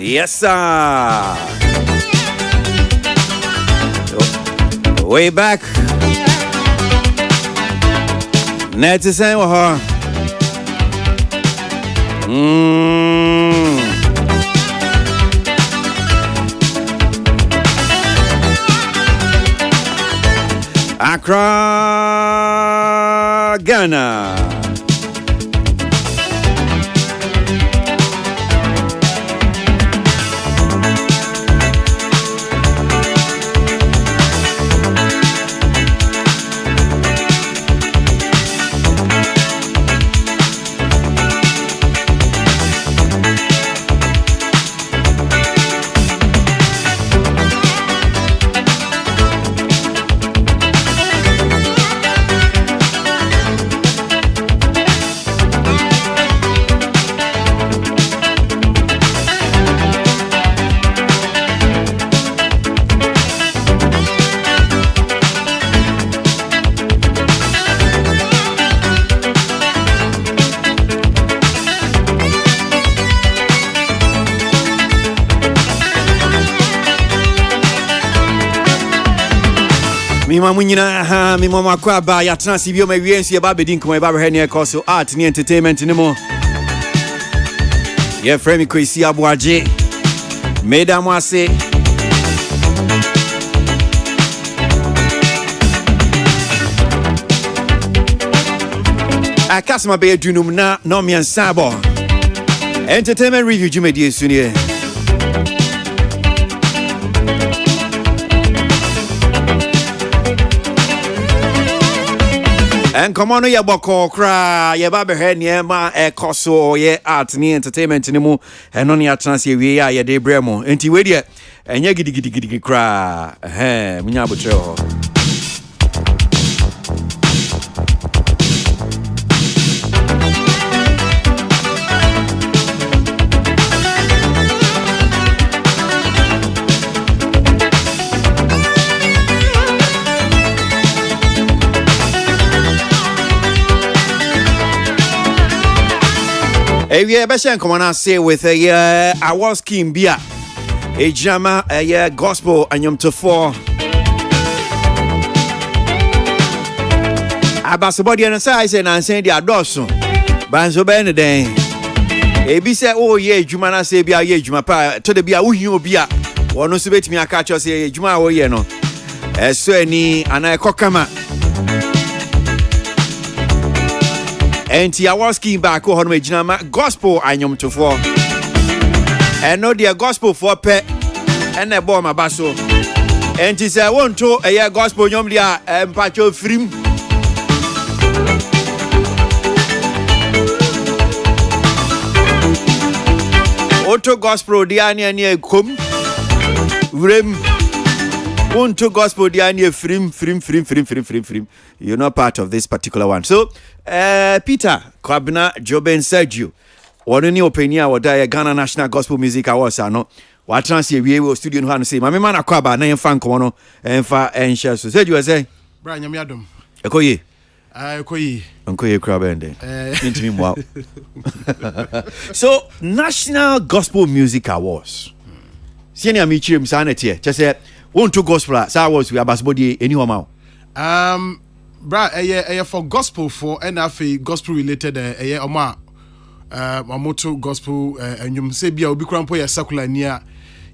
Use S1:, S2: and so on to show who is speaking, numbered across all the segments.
S1: Yes, sir. Way back. Net is saying, Accra, Ghana. Mima munyina mi mama kwa ba ya transi bio me wiensu ye ba bedin ko e ba he ne koso art ni entertainment ni mo ye frame ko isi abuaje mesdames ase akasma be dunum na no me ansabo entertainment review jumedi esunie and come on, ya boko cry, ya baby head near my coso, ye art ni entertainment anymore, and only a chance we are ya de bremo, and you wait and ya giddy cry, Munyabucho. Hey, yeah, Bashan, come on, I say with a awards scheme, Bia, a jama, a gospel, and yum to four. Abasabody and size and I'm saying the adosso. Banzo Benedane. A B said, oh, yeah, Jumana say, Bia, yeah, Jumapa, to the Bia, who Bia, or no submit me a catch or say, Juma, oh, yeah, no. As so any, and I cockama. Enti awards scheme back on me jinama gospel anyom to four. And no dear gospel for pet and a bomb a basso. Enti say won't to a year gospel nyom dia pacho frim. Auto gospel diania near cum rim. Won't to gospel diania frim. You're not part of this particular one. So Peter Kwabena Joben Sergio what any opinion what die Ghana National Gospel Music Awards no what trans we will studio no han say my man akwaba na yemfa nko no emfa enhye so Sergio say
S2: bra nyame adom
S1: ekoyi
S2: ekoyi
S1: kraba ende intimi mo So National Gospel Music Awards see na mi chirem sanete che say won to gospel sa awards we abasbody any homa
S2: bra for gospel for NFA gospel related oma moto gospel enyum say bia obi krampo ya secular nia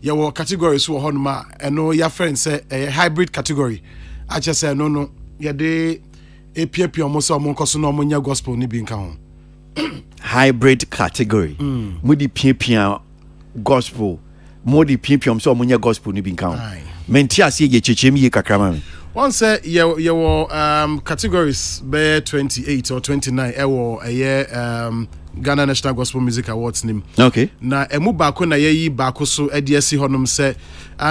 S2: ye wo categories wo honma eno ya friend say hybrid category acha say no ye de epiepie omo so omo nkoso no omo nya gospel ni bi nka ho
S1: hybrid category mudi piepia gospel modi piepie omo so omo nya gospel ni bi nka ho menti ase ye chechem ye kakrama me
S2: one say you categories be 28 or 29 a year Ghana National Gospel Music Awards nim.
S1: Okay.
S2: Na emu baako na yeyi baako so EDC honom say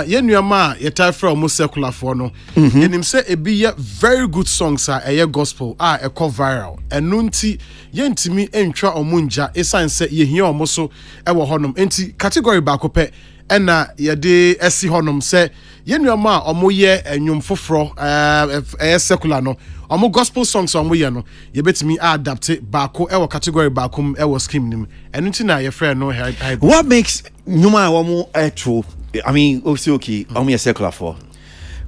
S2: ye nuama ye tie fra omo secular for no. Yenim say e be very good songs a gospel e go viral. Enu nti ye ntimi entwa omo nja esan say ye hia omo so e wo honom. Enti category baako pe ɛna yɛde ɛsi hɔnom sɛ yɛnnuama a ɔmo yɛ ɛnwom foforɔ ɛyɛ secular no ɔmo gospel songs a ɔmo yɛ no yɛbɛtumi adapte baako ɛwɔ category baako mu ɛwɔ scheme nim ɛno nti na yɛfrɛ no hybrid.
S1: What makes nnwuma a wɔn ɛto I mean also okay wɔn yɛ secular for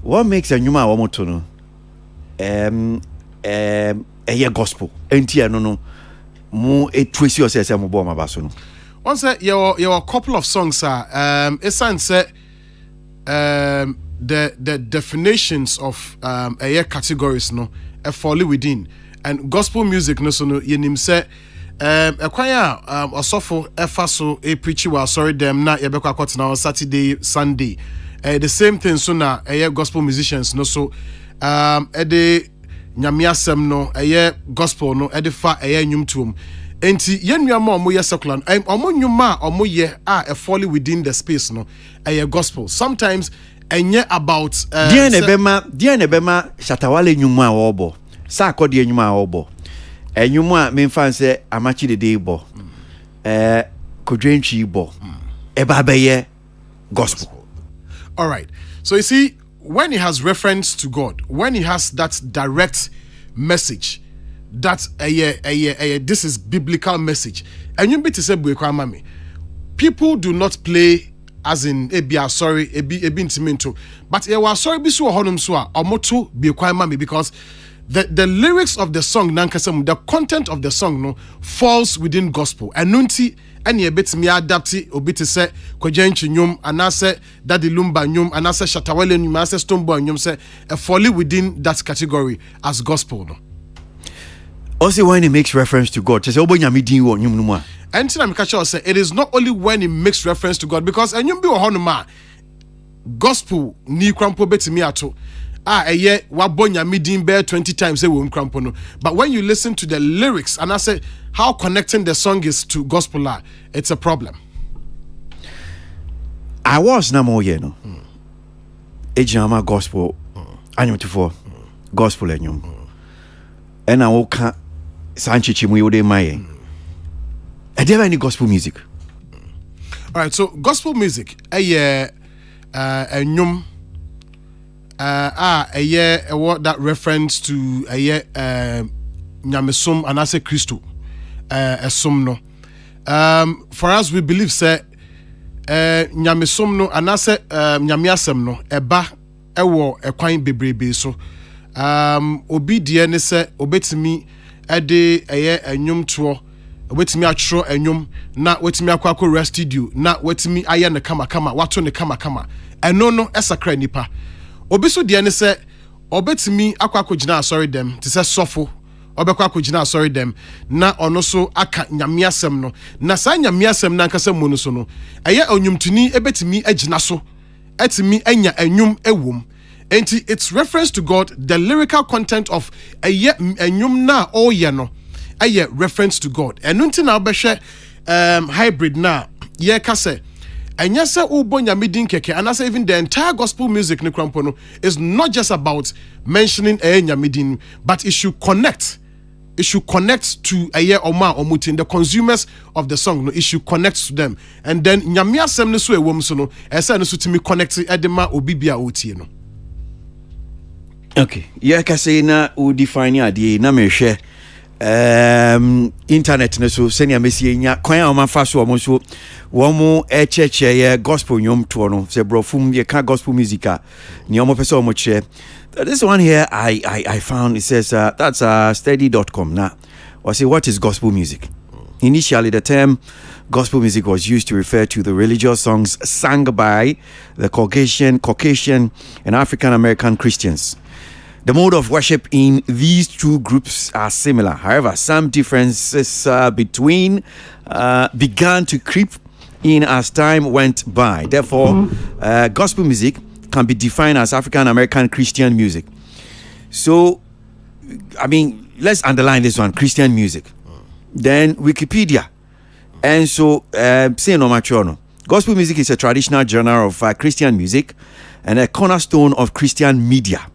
S1: what makes nnwuma a wɔn to no ɛyɛ gospel ɛnti ɛno no mo etuesi ɔsɛ ɛsɛ mo bɔ ɔmo aba so no.
S2: One say your couple of songs are say the definitions of categories no fall within and gospel music no so no yenim say ekwanya osofo efa so e preach wa sorry them na yebekwa kwatena on Saturday Sunday the same thing so na gospel musicians no so de nyame asem no gospel no de fa nwum tuom. Enti yennuama omo ye secular omo nnwuma omo ye a fall within the space no gospel sometimes enye about
S1: dia ne bema Shatawale nnwuma a wobo sa akode nnwuma a wobo nnwuma a memfa nse amachi dede bo kodwentwi bo eba beye gospel.
S2: All right, so you see when he has reference to God, when he has that direct message that this is biblical message and you be to say mami people do not play as in ebia sorry ebi intimento but was sorry be so honum so omoto be mami because the lyrics of the song nankasem the content of the song no falls within gospel and nunti any a bit me adapti obi to say kwajanchi nyum anase daddy lumba nyum anase Shatawale nyum anase stombo nyum say fall within that category as gospel no.
S1: Also, when he makes reference to God, say,
S2: and say it is not only when he makes reference to God, because and you be a gospel ni crampo betimi ato. Wabonya midin bear 20 times no. But when you listen to the lyrics and I say how connecting the song is to gospel, it's a problem.
S1: I was na more no. Ejama gospel, anyum to gospel enyum. And I will Sanchichi Muyode Maye. Are there any gospel music?
S2: All right, so gospel music, a nyum, what that reference to nyamesum and I say Christo, a sumno. For us, we believe say nyamesum no and I say nyamiasem no eba ewo ekwan bebrebe so. Obi die ne se obetimi ede enyum to obetimi atro enyum na wetimi akwa rest studio na wetimi aye ne kama wato ne kama eno no esakra nipa obi so die ne se obetimi akwa gina asori dem te se sofo obekwa gina asori dem na ono so aka nyamiasem no na sa nyamiasem na nkasa mu no so no onyumtuni ebetimi agina so etimi anya enyum ewom. And it's reference to God, the lyrical content of a nyum na o ye no a reference to God. And until now hybrid na ye kase and yes ubonya midin keke and as even the entire gospel music ni krampono is not just about mentioning a nyamidin, but it should connect. It should connect to a year oma or mutin, the consumers of the song. No, it should connect to them. And then nyamia sem nesu e wom so no esa no so timi connect edema obibia otie no.
S1: Okay, yeah, kasi na u define adi na me hwe internet ne so senia mesie nya kwan a ma fa so mo so wo mo echeche ye gospel nyom to no se brofum ye ka gospel music a ni omo pese omo che. This one here I found, it says that's steady.com now. Or say what is gospel music? Initially the term gospel music was used to refer to the religious songs sung by the Caucasian and African American Christians. The mode of worship in these two groups are similar. However, some differences between began to creep in as time went by. Therefore, gospel music can be defined as African American Christian music. So, I mean, let's underline this one: Christian music. Then Wikipedia, and so say no machono. Gospel music is a traditional genre of Christian music and a cornerstone of Christian media.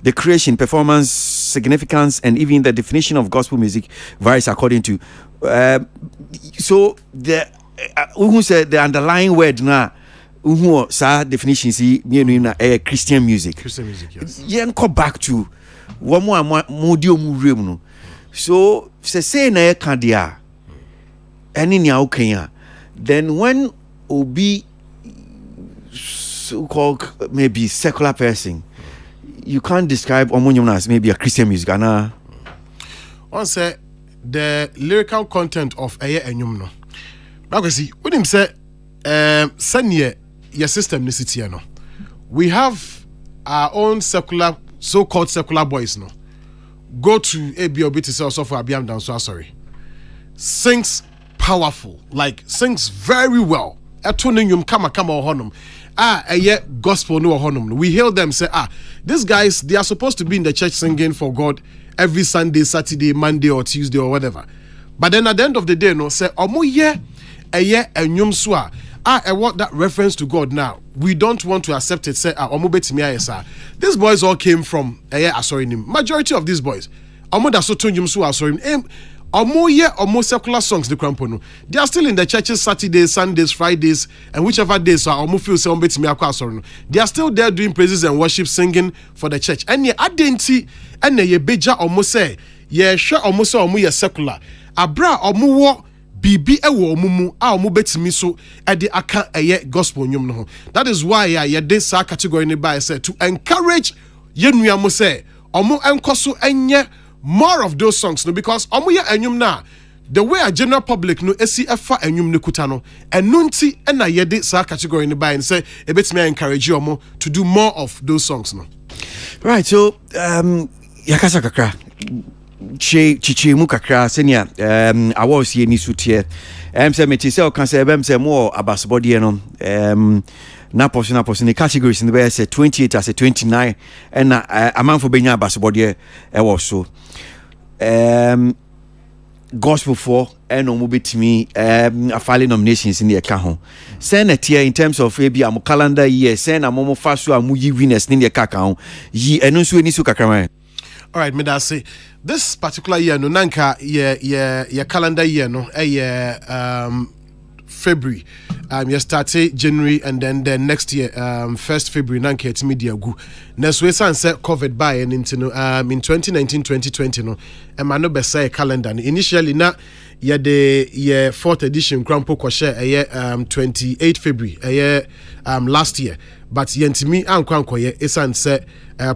S1: The creation, performance, significance, and even the definition of gospel music varies according to. So the who said the underlying word now who sa definitions na Christian music.
S2: Christian music, yes.
S1: Yen go back to one more modio mu no. So say na e kan dia any nya okay, then when obi so-called maybe secular person, you can't describe Omunyum as maybe a Christian music.
S2: One say the lyrical content of Eye Enyum no. Like see, when him say senior your system necessity no. We have our own secular, so-called secular boys no. Go to ABOB to say also for Abiam down, so sorry. Sings powerful, like sings very well. Etoninum kama honum. Gospel no honum. We hear them say, these guys, they are supposed to be in the church singing for God every Sunday, Saturday, Monday or Tuesday or whatever. But then at the end of the day, no, say, omo ye enyum swa. I want that reference to God now. We don't want to accept it. Say, omo betimi ayesa. These boys all came from asorim. Majority of these boys, omo da so tonjum swa asorim. Omo secular songs the crampono. They are still in the churches Saturdays, Sundays, Fridays, and whichever days so omo feel say ombetimi akwa asorno. They are still there doing praises and worship, singing for the church. And ye adenti and ye beja omo say ye sure omo say omo ye secular. Abra omo wo bibi ewo omo mu a omo betimi so e de aka eye gospel nyum no. That is why ye dey sa category ne by say to encourage ye nua mo say omo enkoso enye more of those songs no, because omuya enyum na the way a general public no esi efa enyum ne kuta no enunti na yede sa category ne buy and say e betime encourage you omo to do more of those songs no.
S1: Right, so yakasa kakra chichi mu kakra senior awards ye ni sutie say me say o kan say say more abasbody no na portion the categories in the way say 28 as a 29 and amount for benya abasbody e was so gospel for and no betimi afale nominations in the account send a tier in terms of maybe am calendar year send am mo fa so am yi winners in the account yi eno so eni so kakra.
S2: All right, me that say this particular year no nanka ye calendar year no February. You started January and then the next year, 1st February, nanka it's media gu. Next we say COVID by and into in 2019-2020 no. And I no be say calendar. Initially na ye the 4th edition Grampo Koshe 28 February last year. But yentimi ankwanko ye esan say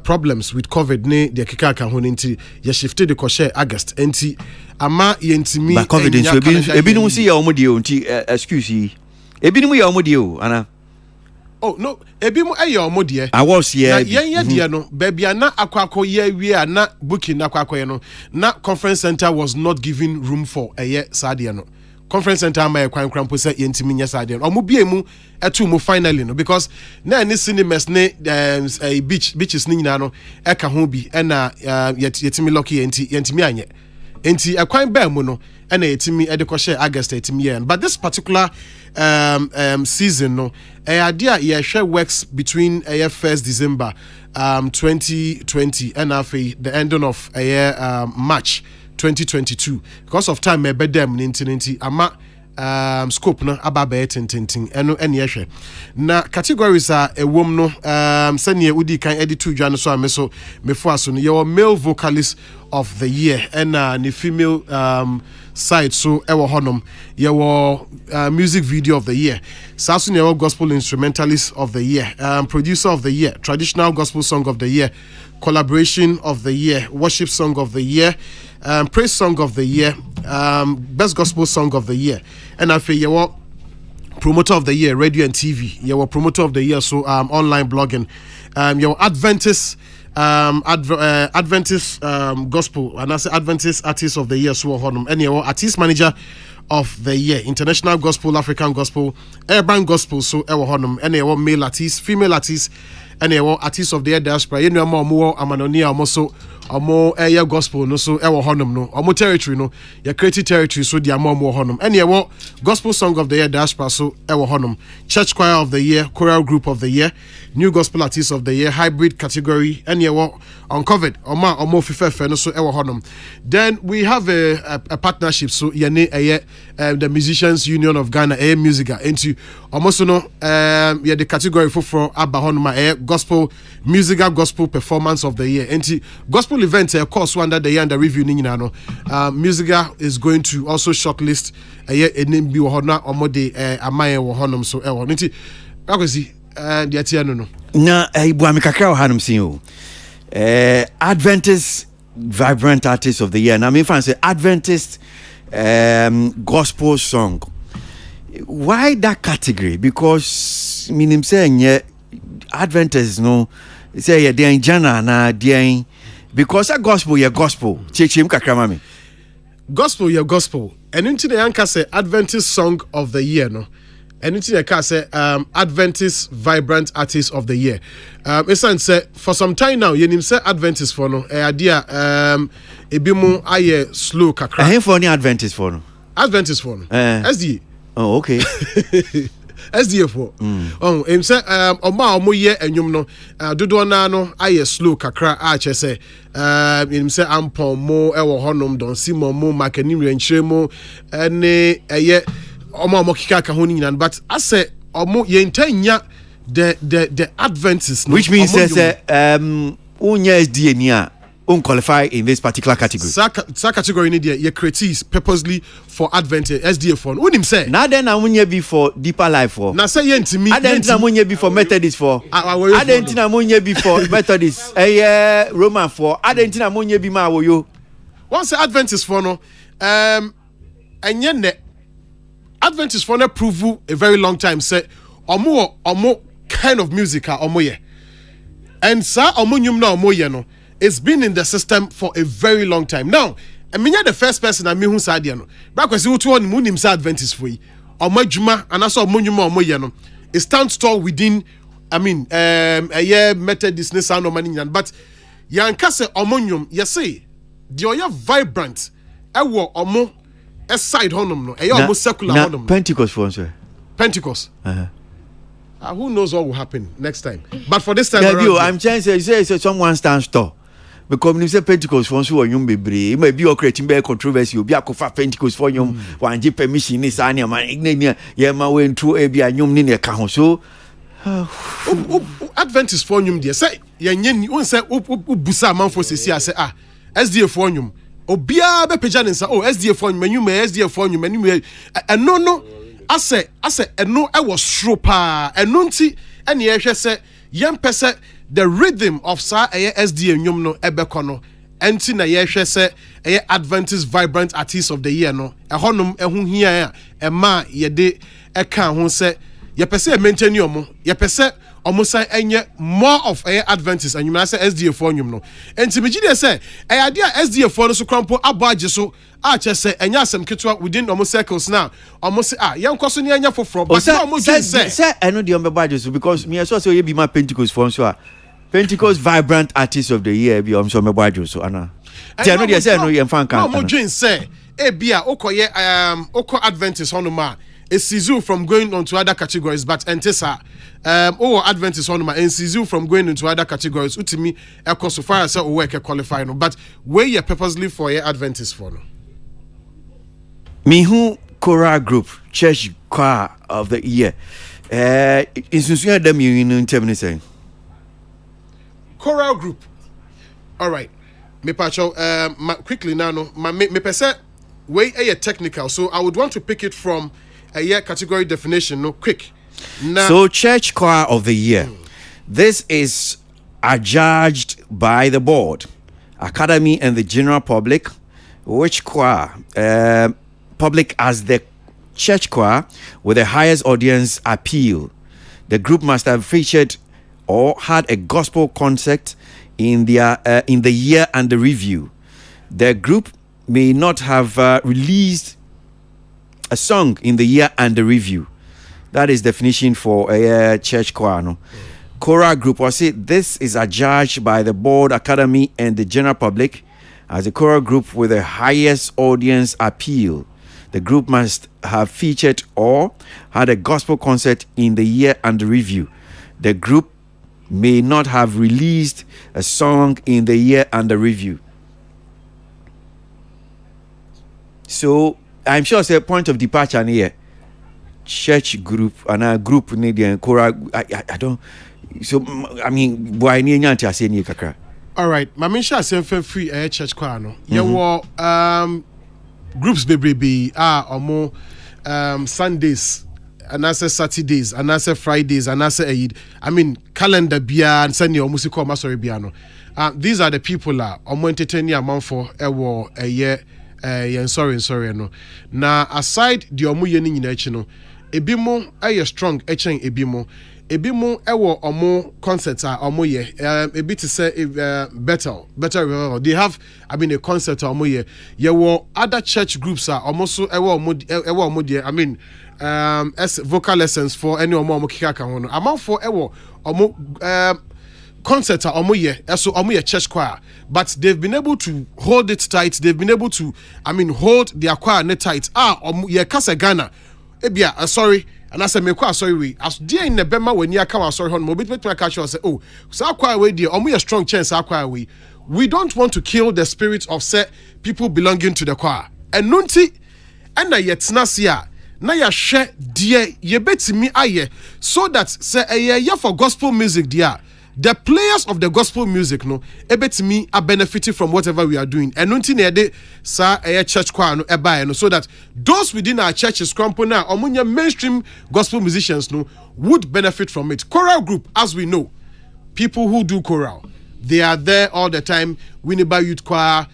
S2: problems with COVID ne the kika ka ho nti ye shifted the Koshe August nti ama yentimi
S1: ba COVID nso ebinum si ya omode o nti excuse yi ebinum ya omode o ana.
S2: Oh no, ebimu aye omode
S1: I was here
S2: yen ye no baby na akwakọ ye wi na booking na akwakọ ye no na conference center was not giving room for eye sadie no. Conference center my kwan krampo say yentimi nya sade omo bie mu etu mu finally no because na any cinemas ne beaches ni nyina no eka ho bi na yetimi lucky yentimi anye enti ekwan ba mu no na yetimi edeko share August yetimi yen. But this particular season no idea ye share works between 1st December 2020 and after the ending of March 2022 because of time me bedem ninti ama scope no ababe tintintin eno ene na categories are ewom no senior udi kan editu dwa no so ameso mefo aso no your male vocalist of the year and the female side so ewo honom your music video of the year saso your gospel instrumentalist of the year producer of the year traditional gospel song of the year collaboration of the year worship song of the year praise song of the year best gospel song of the year and I feel your promoter of the year radio and TV your promoter of the year so online blogging your Adventist gospel and I say Adventist artist of the year so honum and your artist manager of the year international gospel African gospel urban gospel so ewo honum and your male artist female artist and your artist of the year diaspora you know more amanonia almost so omo eye gospel no so ewo honum no omo territory no ya creative territory so dia mo honum ene ewo gospel song of the year diaspora so ewo honum church choir of the year choral group of the year new gospel artist of the year hybrid category ene ewo uncovered omo fifefe no so ewo honum. Then we have a partnership so yene eye the Musicians Union of Ghana Musica into almost no the category for abba honum gospel musical gospel performance of the year into gospel event course under the year and the review ni no musica is going to also shortlist a name bi honor omode amaye wo honum so e won nti akwesi the atia no
S1: na ibu amikakra wo hanum sin o Adventist vibrant artist of the year. Now, me fan say Adventist gospel song. Why that category? Because meaning saying yeah, Adventist no say yeah they in Jana na they because that gospel yeah gospel. Chechim kakramami.
S2: Gospel yeah gospel. And into the anchor say Adventist song of the year no. And into the car say Adventist vibrant artist of the year. It's say for some time now, you say Adventist for no idea ebimu aye slow kakra.
S1: I for any Adventist for no.
S2: Adventist for no. SDA.
S1: Oh okay.
S2: SDA for. Oh, him say omo ye enyum no dodo na no aye slow kakra a che say him say ampon mo e wo honom don simo mo makani renchire mo ene eye omo kika ka honi nan but I say omo yentanya the Adventists no,
S1: which means say unya SDA ni a unqualify in this particular category.
S2: Sa category ni there you create purposely for Adventist SDA for unim say
S1: na then na munya be for deeper life for
S2: na say yentimi
S1: adentina munya be for Methodist for adentina munya be for Methodist Roman for adentina munya be ma woyo
S2: once Adventist for no enye ne Adventist for na prove a very long time say omo kind of music omo ye and sa omo nyum na omo ye no it's been in the system for a very long time now. I mean you're the first person I mean who said no back when you to mu nim say Adventist for yi omo adwuma and also omo nyum omo ye no it stands tall within I mean a year Methodist ne sound money but yanka say omo nyum you say the oya vibrant ewo omo side honum no almost secular honum
S1: Pentecost for sir
S2: Pentecost who knows what will happen next time but for this time
S1: around, I'm trying to say someone stands tall because when you say Pentecost for so you bebre it may be creating be controversy obi akofa Pentecost for you wan give permission ni sa man ignania ye ma we ntu e bia nyum ni ne ka ho so
S2: Adventist for nyum dey say ye nye won say busa manfo sesi say SDA for nyum obia be peja ne nsa SDA for nyum SDA for nyum no ase eno e was sro pa eno nti ene ye hwe se yem pese the rhythm of sa SDA nyum no ebeko no enti na ye hwe se Adventist vibrant artist of the year no ehonum ehu hia e ma ye de eka ho se ye pese maintain omo ye pese omo san enye more of Adventist and you may say SDA for nyum no enti me gide say idea SDA for no so krampo aboage so a che say enya asem ketwa within omo circles now omo say yenkoso ne enya foforo but omo say
S1: eno de omo aboage so because me so say ye be my Pentecost for so Pentecost vibrant artist of the year be omo so omo aboage so ana ti eno de say no ye fan kan
S2: omo dream say e bia okoye Adventist honoma is Sizu from going on to other categories, but Entesa, Adventist honor and Sizu from going into other categories. Utimi, Eko so far as work qualify no, but where you purposely for your Adventist for no.
S1: Mihu choral group, church choir of the year. Institution them you in terms saying.
S2: Choral group. All right. Me pacho quickly now no. Me pese way a technical, so I would want to pick it from a year category definition, no quick.
S1: So church choir of the year. This is adjudged by the board, academy and the general public, which choir public as the church choir with the highest audience appeal. The group must have featured or had a gospel concert in their in the year under review. The group may not have released a song in the year under review. That is definition for a church choir. No? Choral Group was it. This is adjudged by the board, academy, and the general public as a choral group with the highest audience appeal. The group must have featured or had a gospel concert in the year under review. The group may not have released a song in the year under review. So I'm sure it's a point of departure here. Church group and a group need choral. I don't. So I mean, why need to say any kakra?
S2: All right, my mention is free church choir no. You were groups be more Sundays and I say Saturdays and I say Fridays and I say Eid. I mean calendar bia and Sunday or musical mastery biano. These are the people entertaining amount for a year. Sorry no. Na aside the omu yeni nyina echi no, ebimo strong echen ebimo. Ebimo ewo omo concerts omo ye. Ebi to say better. They have a concert omo ye. Ye wo other church groups almost ewo omo de. I mean vocal lessons for any omo kika kan ho no. Amount for ewo omo concert omo ye. So omo ye church choir. But they've been able to hold it tight. They've been able to hold their choir net tight. Ye kasa Ghana. Ebia sorry. And I said, me quite sorry we as dear in the Bema when you come sorry on mobile catch you say, oh, so quite way dear, or we a strong chance we don't want to kill the spirit of set people belonging to the choir. And nunti and na yet nasia na ya share dear ye bet me aye so that say a year for gospel music dear. The players of the gospel music no ebet me are benefiting from whatever we are doing. And nunti ne de sa a church choir no eba no so that those within our churches crumple now omunya mainstream gospel musicians no would benefit from it. Choral group, as we know, people who do choral, they are there all the time. Winneba Youth Choir,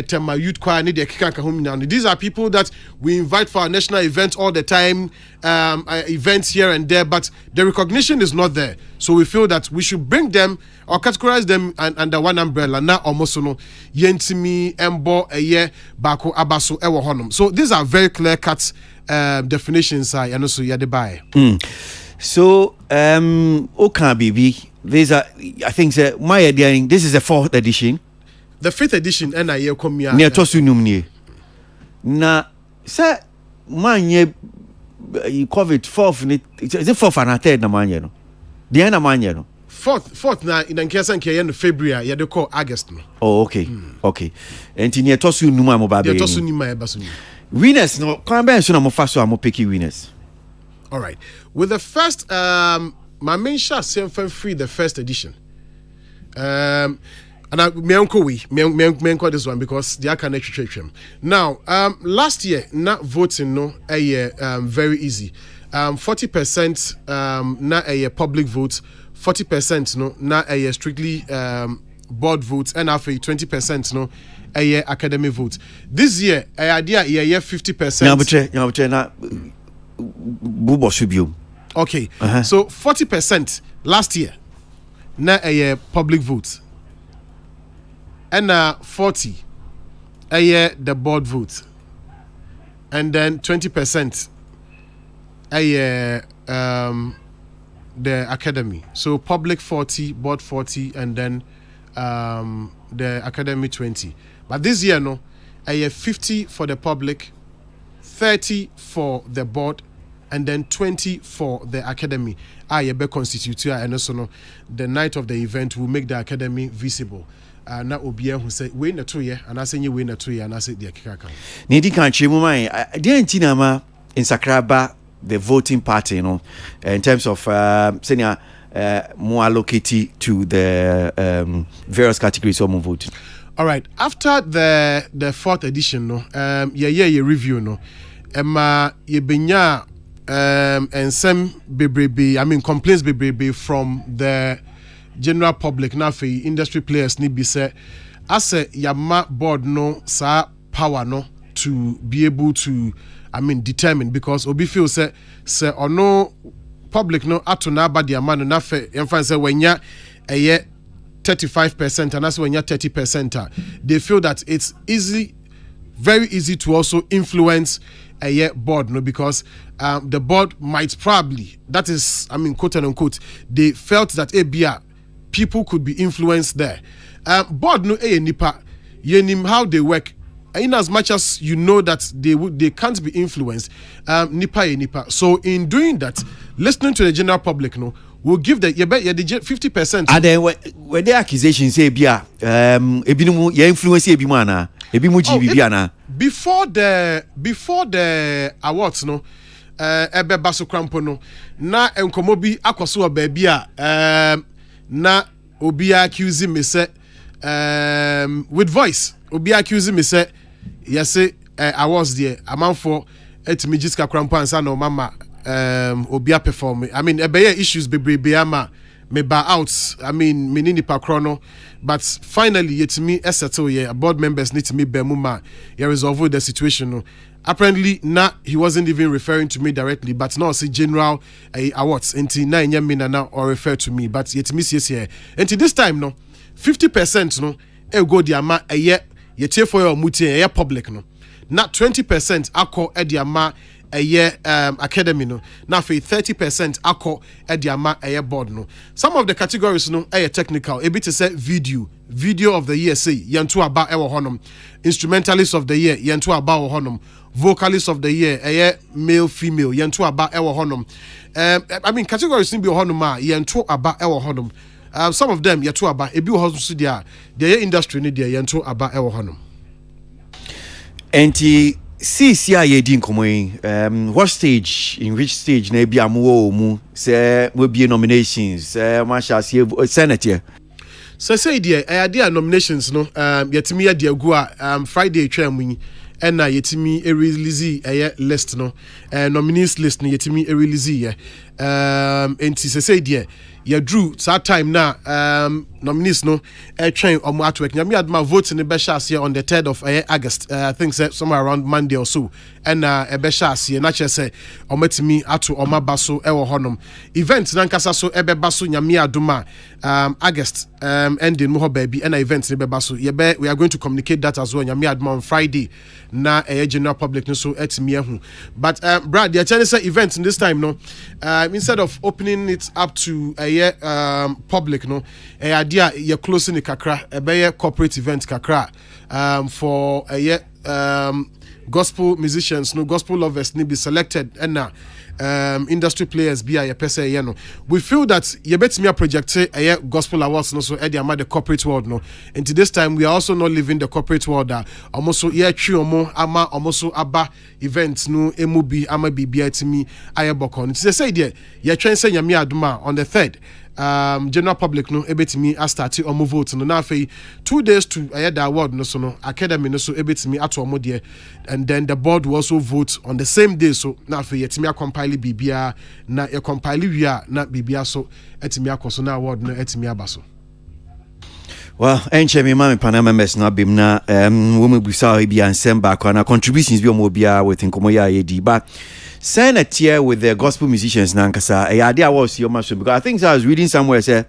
S2: Tema Youth Choir, these are people that we invite for our national events all the time, events here and there, but the recognition is not there. So we feel that we should bring them or categorize them under one umbrella. Na omosono yentimi embo eye bako abaso ewo honum. So these are very clear cut definitions. And also yadebay.
S1: So Okan BB. These are, I think, my idea. This is the 4th edition.
S2: The 5th edition, and I hear come here.
S1: Near Tosunum. Na, sir, man, you COVID 4th. Is it 4th and a 3rd? Na man, you know. The end of man, you know.
S2: 4th na in Ankesan Kayan February. You call August.
S1: Oh, okay, okay. And near Tosunum, I'm about
S2: Tosunum.
S1: Winners, no. Come back soon. I'm faster. I'm picky winners.
S2: All right. With the first, my main shot same free the 1st edition. And I me call this one because they are connected. Now, last year not voting no very easy. 40% not a public vote, 40% no not a strictly board votes, and after 20% no a academic vote. This year idea 50%. Okay, so 40% last year, na a public vote, and 40 the board vote, and then 20% the academy. So public 40, board 40, and then the academy 20. But this year no, 50 for the public, 30 for the board, and then 20 for the academy. Be constitute and also no, the night of the event will make the academy visible. Na obia who say we na 2 year and I say you win na 2 year and I say the kika.
S1: Nidi kan chemu mai dey ma in Sakraba the voting party, you know, in terms of senior more allocated to the various categories of voting.
S2: All right, after the 4th edition no ye review no ye benya and some bebrebe, I mean complaints bebrebe from the general public na for industry players ni be say as a yama board no sa power no to be able to determine, because obi feel say or no public no ato na ba dia man na fe emfa say wanya 35% and that's when you're 30%. They feel that it's very easy to also influence a board, no, because the board might probably, that is, I mean, quote and unquote, they felt that ABR people could be influenced there. Board no nipa, yenim how they work. In as much as you know that they can't be influenced, nipa. So in doing that, listening to the general public, no, will give the 50%.
S1: And then when the accusations say bia ebinumu ye influence ebimu ana ebimu GBB ana
S2: before the awards no ebe baso krampo no na enkomo bi akoso obabi a na obi accuse me say with voice obi accuse me say yes awards there amanfo etimi jiska krampo ansa no mama obi perform. I mean ebe issues bebrebe ama me ba out. I mean menini pa chrono, but finally yetimi settle here. Board members need to me be muma you resolve the situation. No. Apparently he wasn't even referring to me directly, but now see general awards until na nyamina now or refer to me, but yetimi yes here until this time no 50% no e go di ama yetie for your muti public no na 20% akọ e di ama academy no na for 30% akọ e di ama board no. Some of the categories no technical a bit to say video of the year say yentu aba e wo honom, instrumentalist of the year yentu aba wo honom, vocalist of the year male female yentu aba e wo honom. I mean categories ni bi wo honom a yentu aba e wo honom. Some of them yetu aba ebi wo honom so dia industry ni dia yentu aba e wo honom.
S1: Enti CCA ye din komo what stage, in which stage na bia mu say we be nominations masha senate here.
S2: So say there idea nominations no yetimi ya dia gu a Friday twam and na yetimi release list no nominees list no yetimi release here enti say there ya drew that time na nominees no train omo atwork nyame adma vote in the best here on the 3rd of August. I think somewhere around Monday or so and e be shas here na che say omatimi ato oma baso e wo honom event na nkasa so e be baso nyame aduma August ending mo ho baby and event ne be baso we are going to communicate that as well nyame aduma on Friday na general public no so etimi ahu. But Brad the chance say event in this time no instead of opening it up to public no idea you're closing the kakra a corporate event kakra for gospel musicians no gospel lovers need be selected and industry players be a person no. We feel that you bet me a project a gospel awards no so the corporate world no. And to this time we are also not living the corporate world almost so ama almost so aba events no emubi ama bibia timi ayebokon. It's say there you train say nyame aduma on the 3rd general public no ebetimi a start omo vote no na afei 2 days to the award no so no academy no so ebetimi ato omo there and then the board will also vote on the same day so na afei yetimi compile bibia na e compile wia na bibia so etimi akoso na award no etimi abaso.
S1: Well, enche me mama pana members na bim na wo me busa e bia nsem ba kwa na contributions bi omo bia within komo ya yedi but Senate here with the gospel musicians nankasa idea was your master because I think I was reading somewhere say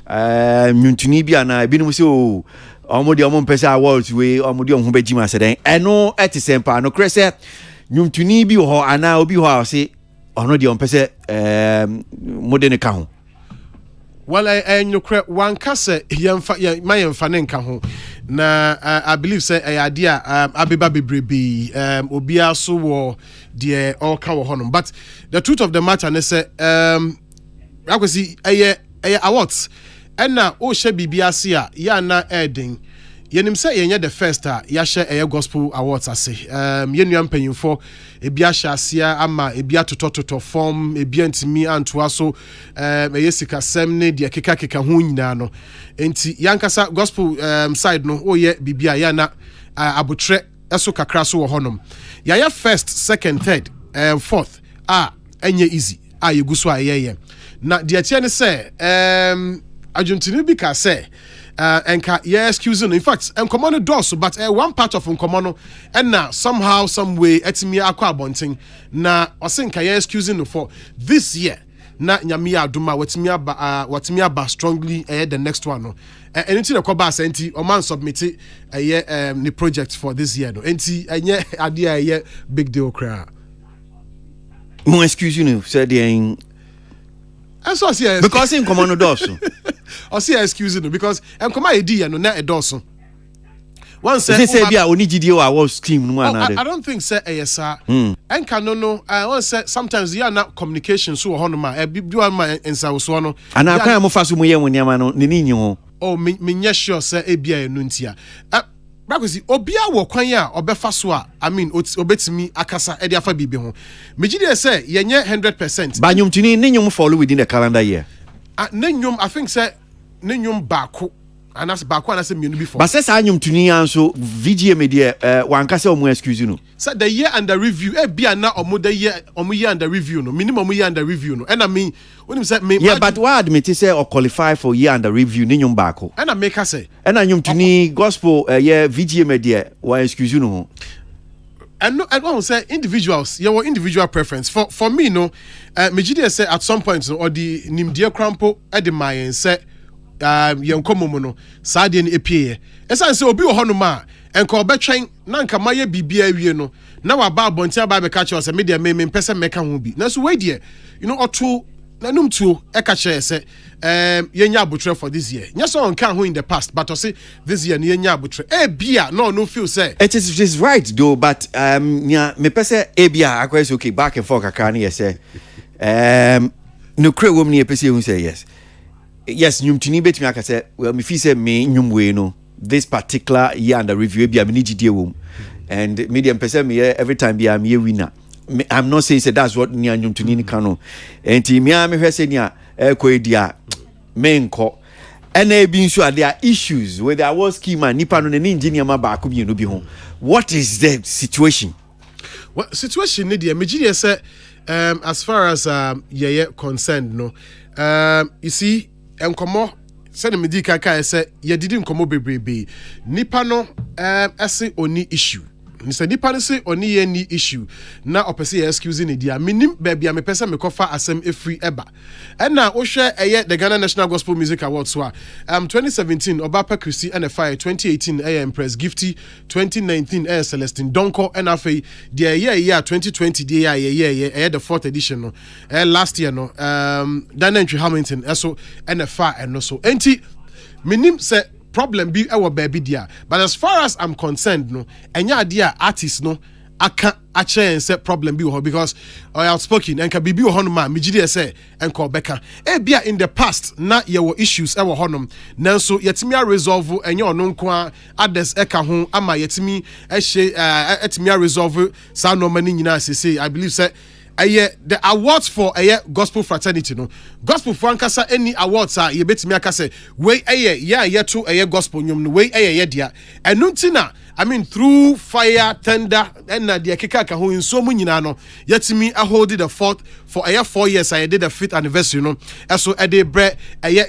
S1: Muntuni bia na ebinum say o omodi omon pesa awards we omodi ohun bejima say den eno etisempa no krese Muntuni bi ho ana obi ho say ono de ompese modern ka ho.
S2: Well, one kase my yemfa ho na I believe say idea abeba bebrebe obia so wo de all ka wo honom but the truth of the matter ne say akwesi awards and na o she bibia se a ya na edin yenim say yenye the first ya share gospel awards ase yenua mpanyimfo ebia hyasia ama ebia totototo form ebia ntimi antoa so sika semne de keka ho nyina no enti yankasa gospel side no oye bibia ya na abotre eso kakra so wo honom ya first second third fourth enye easy yeguso ayeye na de atie ne say ajuntini bi ka say enka excuse no in fact enkomo doors but one part of enkomo and na somehow some way etimi akwa abonten na osenka excuse no for this year na nyame aduma watimi aba strongly the next one no anything the koba senti o man submit the project for this year no enti enye ade big deal kra.
S1: Mo excuse you said the
S2: That's what I say.
S1: because in common doors.
S2: I see excuse no because I'm come idea no na edoso. One
S1: Say be only GDO I was scheme no
S2: I don't think say yes and can no I want say sometimes you are not communication so honoma e bi one man ensa so no
S1: and I can mo fa so mo ye mo niam no ni nyi ho
S2: oh me nya sure say e bia enu ntia Brakwesi obia wo kwan a obefa so a I mean obetimi akasa e de afa bibi ho megide say yenye 100%
S1: ba nyumtuni ni nyum follow within the calendar year
S2: ne I think say ne nyum baako anas baako anas mienu before
S1: but say sa nyumtuni anso VGA media wan ka say omo excuse no
S2: say the year under review e bia na omo the year under review no minimum year under review no and I mean when him say me
S1: yeah but why admit say or qualify for year under review ni nyum baako
S2: and I make her say
S1: and nyumtuni gospel yeah VGA media wan excuse no
S2: and one say individuals your individual preference for me no megide say at some point no or the nimdie krampo e de my say yenkomomo no saade ne epie esan se obi wo hono ma enka obetwen na nka maye bibia awie no na wa ba abontia ba be catch us me de me pese meka ho bi na so we de you know oto na num tuo e ka kire se yenya abutre for this year nya so nka ho in the past but say this year yenya abutre bia no feel say
S1: it is right though but nya me pese bia akwese okay back and forth kakra na say no kre wom ne pese hu say yes nyumtuni betimi aka say well me feel say me nyumwe no this particular year under review bia me nigidie wom and medium person me every time bia me winner I'm not saying say that's what nya nyumtuni ni kano enti me am hwese ni a ekoedia me nko and e bi nso there are issues where there was schema nipa no ne engineer ma ba ko bi no bi ho what is the situation
S2: what situation ne dia megide say as far as concerned no you see enkomo se ne medi kaka say ye didi enkomo bebrebe nipa no ese oni issue ni se nipa no se oni ye ni issue na opese ye excuse ni dia minim bebia me pese me kofa asem efri eba na wo hwe the Ghana National Gospel Music Awards so 2017 Obapa Christy and Fire 2018 Empress Gifty 2019 Celestine Donko and afei the year 2020 the year the fourth edition no last year no Daniel Hamilton so NFA and no so enti minim se problem be our baby dear but as far as I'm concerned no enya dear artist no aka ache say problem be ho because I outspoken and can be ho ma megide say enko beka bia in the past na ye were issues e wo honom nanso yetimi resolve enye ono nko others eka ho ama yetimi ehye etimi resolve sa no mani nyina say I believe say the awards for gospel fraternity no gospel for ankasa any awards ye betimi aka say we to gospel nyum no we dia enuntina I mean through fire tender and the keka ka ho nso mu nyina no yetimi hold the fourth for 4 years I did the 5th anniversary no so dey bre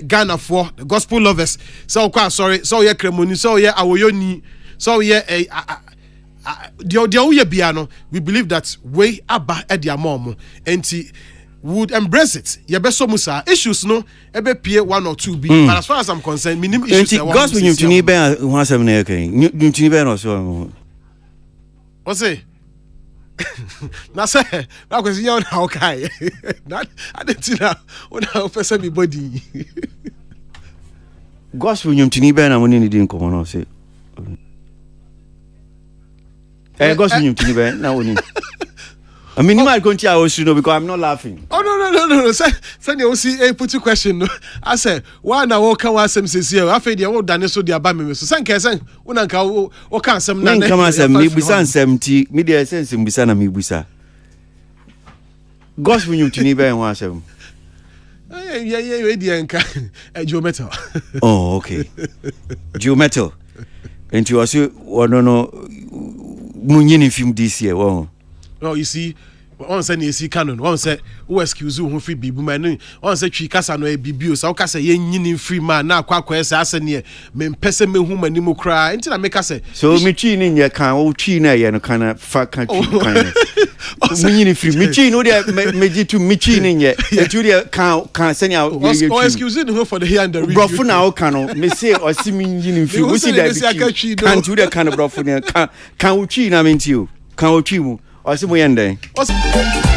S2: Ghana for the gospel lovers so sorry so kremoni so awoyoni so we believe that way aba edia mom enti would embrace it yebeso musa issues no ebe pie 1 or 2 be but as far as I'm concerned minim issues
S1: gospel nyumtuni be ho asem na yake nyumtuni be no so
S2: o say na say na kwesi ya na okay na adentina una person me body
S1: gospel nyumtuni be na mo ni di nkomo no say gospel nyumtuni be na woni I mean, you might continue because I'm not laughing.
S2: Oh no. Send you see put your question. No. I said, why now walk out some says here? I feel the old dinosaur the abami. So thank you, Unanka or can some name
S1: come as a mibusan 70 media sense in Bisana mibusa. Gospel you to neighbor and was him.
S2: Yeah, Joe Metal.
S1: Oh, okay. Joe Metal. And you also no Munini film this year.
S2: No, you see, one say you see canon, one say who excuse who free bibu man, one say three kasa no bibu, so kasa yen free man na kwa asa near men pese me whom and nimu cry until I make us say.
S1: So me chin in your can old china yen kind of fat country kind of meaning free me chin no there me to me chin in yet Julia can't send out
S2: or excuse who for the here and the
S1: bro for now can me say or see me in free we see that can't do that kind of bro for can china mean to you can you I see mo yende.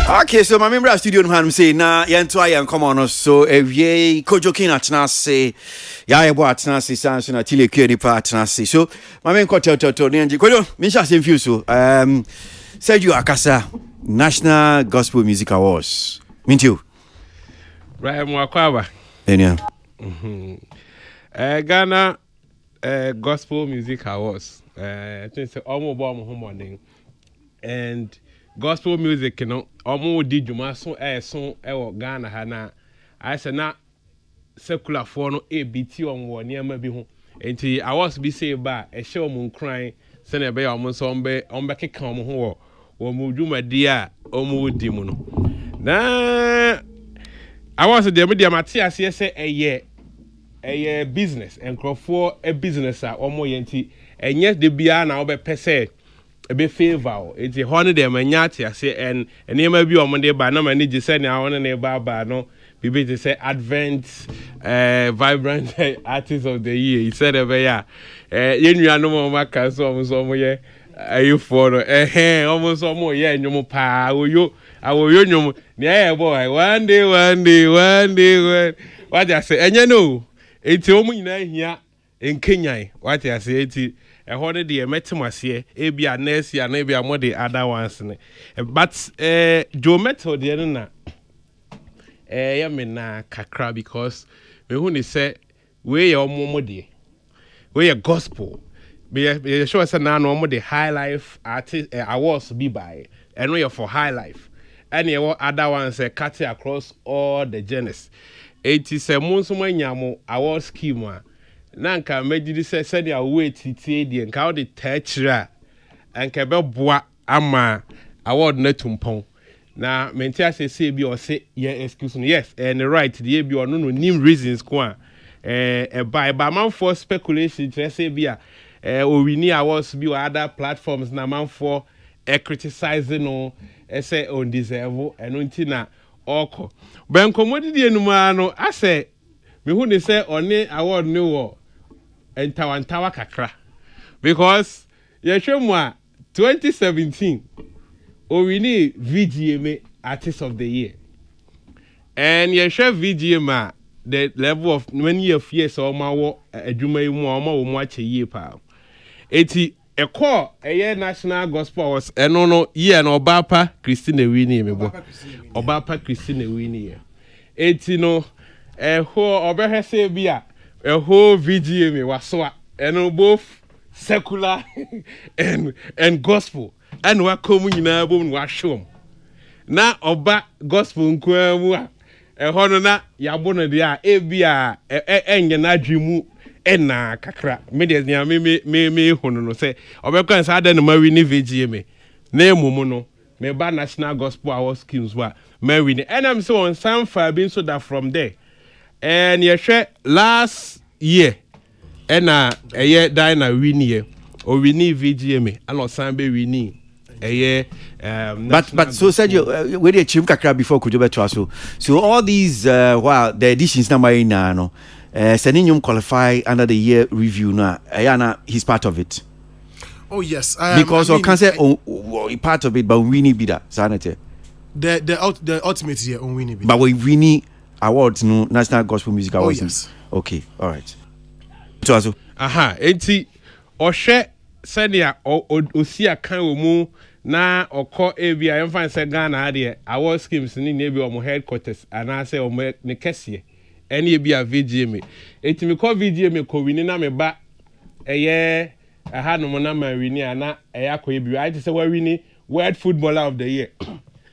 S1: Okay, so my member of studio man say na yento ayen come on so ewie kojokin atna say ya ebo atna say sanso na tile kwedi pa atna say so my men kototo ne nji kodo me sha sem feel so Sergio Akasa National Gospel Music Awards mintiu
S3: right mo akwaba
S1: enia
S3: Ghana Gospel Music Awards I think say omo bo mo morning and gospel music no omo di dwuma so so wo Ghana ha na I say na secular for no ABT on wo niam bi ho enti awards bi say ba e hye omo nkran se na be ya omo so ombe keka omo ho wo mu dwuma di a omo di mu no na awards de me mate ase se eye business enkrofo a business a omo ye enti enye de bia na obe pese ebe favor enti hono de manya ate ase en enema bi omo de ba na mani je se na hono ne ba no bibi te say advent vibrant artist of the year he said ebe ya yenua no mo maka so omo ye ayi for no omo so omo ye enwom pa awoyo nwom ne boy one day what I say enye no enti omo nyina hia enkenyan what I say enti ehone de metemase ebia nurse ya na ebia mo de other ones ne but Joe Metal de na ya me na kakra because me hu ni say we ye omo de we ye gospel be sure say na no omo de high life artist awards be by and we for high life and ye other ones cut across all the genres 80 say mo so manyamo award scheme a nanka megidi se se dia wait tie die nka wo de tachira anka be boa ama award na tumpon na menti asese bi o se ye excuse no yes and right the bi ono no nim reasons ko a by man for speculation say bi a o wini awards bi o other platforms na man for criticizing no say on deserve eno ntina oko ben komodi die numa no ase me hu ni say oni award ni wo entawantawa kakra because yeshemu a 2017 owini VGMA artist of the year and yeshe VGMA the level of many years o ma wo adwuma yi mu o ma wo mu ache yie pa eti ekọ eye National Gospel Awards eno no year no Obapa Christine Ewini mebo Obapa Christine Ewini eti no ho obehese bia a whole VGMA was so and both secular and gospel and we come nyina bom wa shom na oba gospel nkwamu a hono na yabona de a ebia enye na adwemu na kakra media nya me hono no say obekwan sa da na mawi ni VGMA na emumu no me ba National Gospel Awards schemes wa mawi ni and am so on some far been so that from there and you share last year and a year dine win year or we need VGMA and not Sunday we need a year
S1: but so said you where the chief kakra before could you better so all these the editions number in no Seninium qualify under the year review now Ayana he's part of it.
S2: Oh yes,
S1: because I can say part of it but we need be that sanity
S2: the ultimate year on winning
S1: but we need awards no National Gospel Music Awards.
S2: Oh, yes.
S1: Okay, all right. So
S3: enti ohwe senia osia kan omu na okọ ebia emfa se Ghana ade award schemes ni na ebi omo headquarters ana se omo ne kese eni ebia VGMA enti me call VGMA ko wini na me ba eye aha no na ma wini ana eya ko ebi I say we wini World Footballer of the Year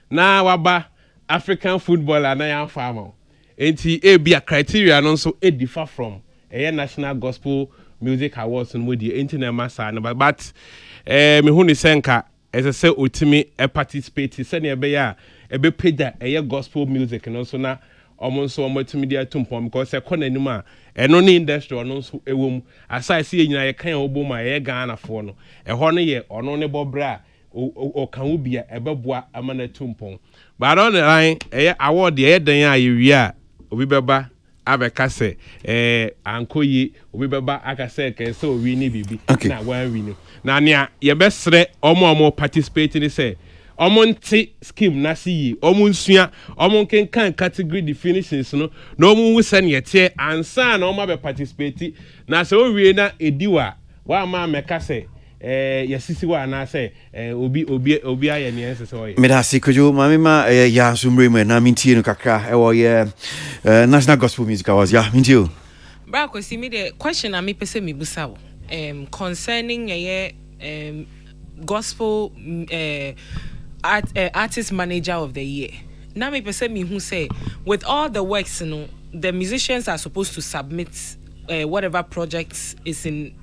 S3: na waba African footballer na ya farmer enti ebia criteria no so e differ from National Gospel Music Awards no di enti na masa no but me hu ni senka ese se otimi participate se na ebe ya ebe peda gospel music no so na omo so omo timi dia tumpom because e kona nim a eno ni industry no so ewom aside se nyina ye kan obom a Ghana fo no ho no ye ono ne bobra o kan ubia ebeboa amana tumpom but on the line award ye dan a ye wi a obi beba abeka se ankoyi obi beba aka se ke se owi ni bibi na wan wi ni na nia ye besre omo participate ni se omonte scheme na see omunsua omonkenkan category definitions no na omu se ne yete ansa na omo be participate na se owie na ediwa wa ma meka se yasisi wa na say obi aye ne ense so ye
S1: me da sikojo mamima ya sumreme na mintie no kakra e wo ye National Gospel Music Awards ya mintie o
S4: bra ko see me the question na me pese me busa wo concerning gospel artist manager of the year. Now me pese me who say with all the works, you know, the musicians are supposed to submit whatever projects is in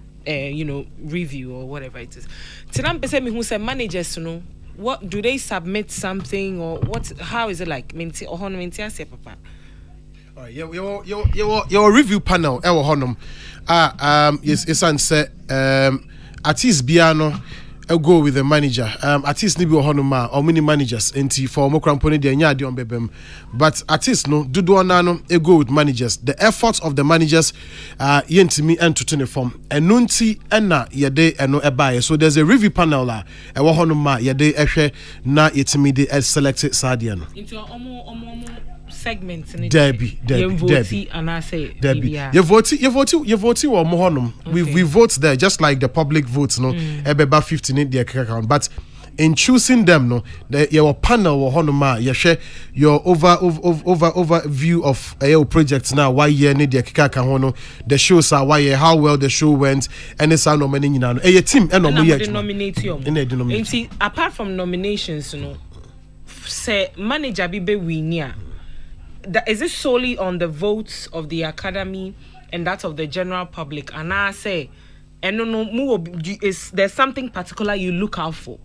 S4: review or whatever it is. Tinam pese me who say managers, you know, what do they submit something or what? How is it like? Minti or honor minti ase papa.
S2: Your review panel ewo honum yes answer artist biano go with the manager artist ni bi honum or many managers enti for mo kramponi de nya de on bebem but artist no dudu ona no go with managers the efforts of the managers yentimi entoto ne form enunti ena yede eno ebaye so there's a review panel la ewo honum yede ehwe na yetimi de select sadia no
S4: into omo segment in
S2: Debbie
S4: and I say
S2: Debbie you vote or mohonum we vote there just like the public votes no ebeba 15 in the account but in choosing them no your panel or honuma you share your overview of your projects now why year need the kaka hono the shows are why how well the show went and it's no many you know a team and
S4: nominate you apart from nominations you know say manager be winia. Is it solely on the votes of the academy and that of the general public? And I say, and no, is there something particular you look out for?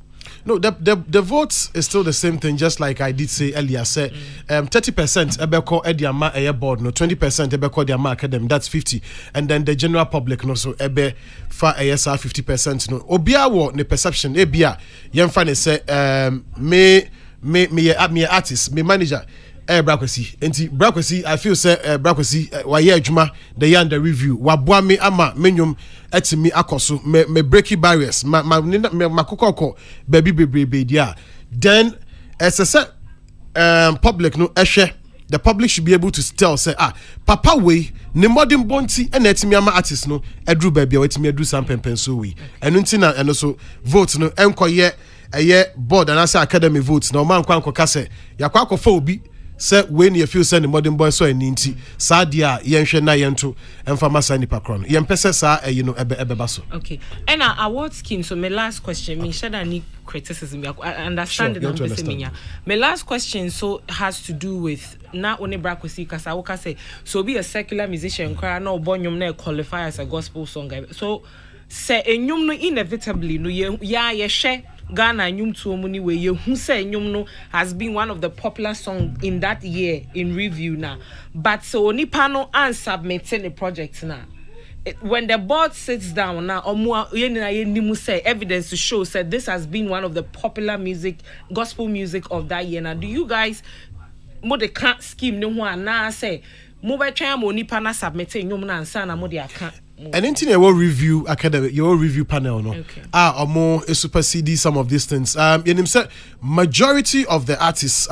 S2: No, the votes is still the same thing, just like I did say earlier. Say 30% ebeko ediama air board, no 20% ebeko ediama academy, that's 50, and then the general public no so ebe fa ASR 50% no. Obia wo ne perception ebia yemfa ne say me artist, me manager. Brakwesi enti brakwesi I feel say brakwesi waye adwuma the yan the review waboa me ama menwom etimi akoso me breaky barriers ma kokoko baby bebrebe dia then as public no ehwe the public should be able to tell say papa we ne modern bonti and etimi ama artist no edru baby wetimi edru sam pempen so we enu ntina eno so vote no enkoye board and as academy votes no man kwanko kase yakwa akofa obi say when you feel send modern boy so eninti sadia yenhwe na yento emfa masa nipa kron yempese sa ebeba so
S4: okay and our award scheme so my last question me should I need criticism I understand it my last question so has to do with na only brakwesi kasa wo say so be a secular musician cry no bonyum na qualify as a gospel song so say enyum no inevitably no ye share Ghana Nyum Tuomuni we ye who say Nyum no has been one of the popular songs in that year in review now. But so only panel and submitting a project now. When the board sits down now, say evidence to show said this has been one of the popular gospel music of that year. Now, do you guys mo the can't scheme no one now say mo be try mo ni pana submitting Nyum na ansa na mo the account.
S2: And into your review academy, your review panel, no, or more supersede some of these things. Majority of the artists,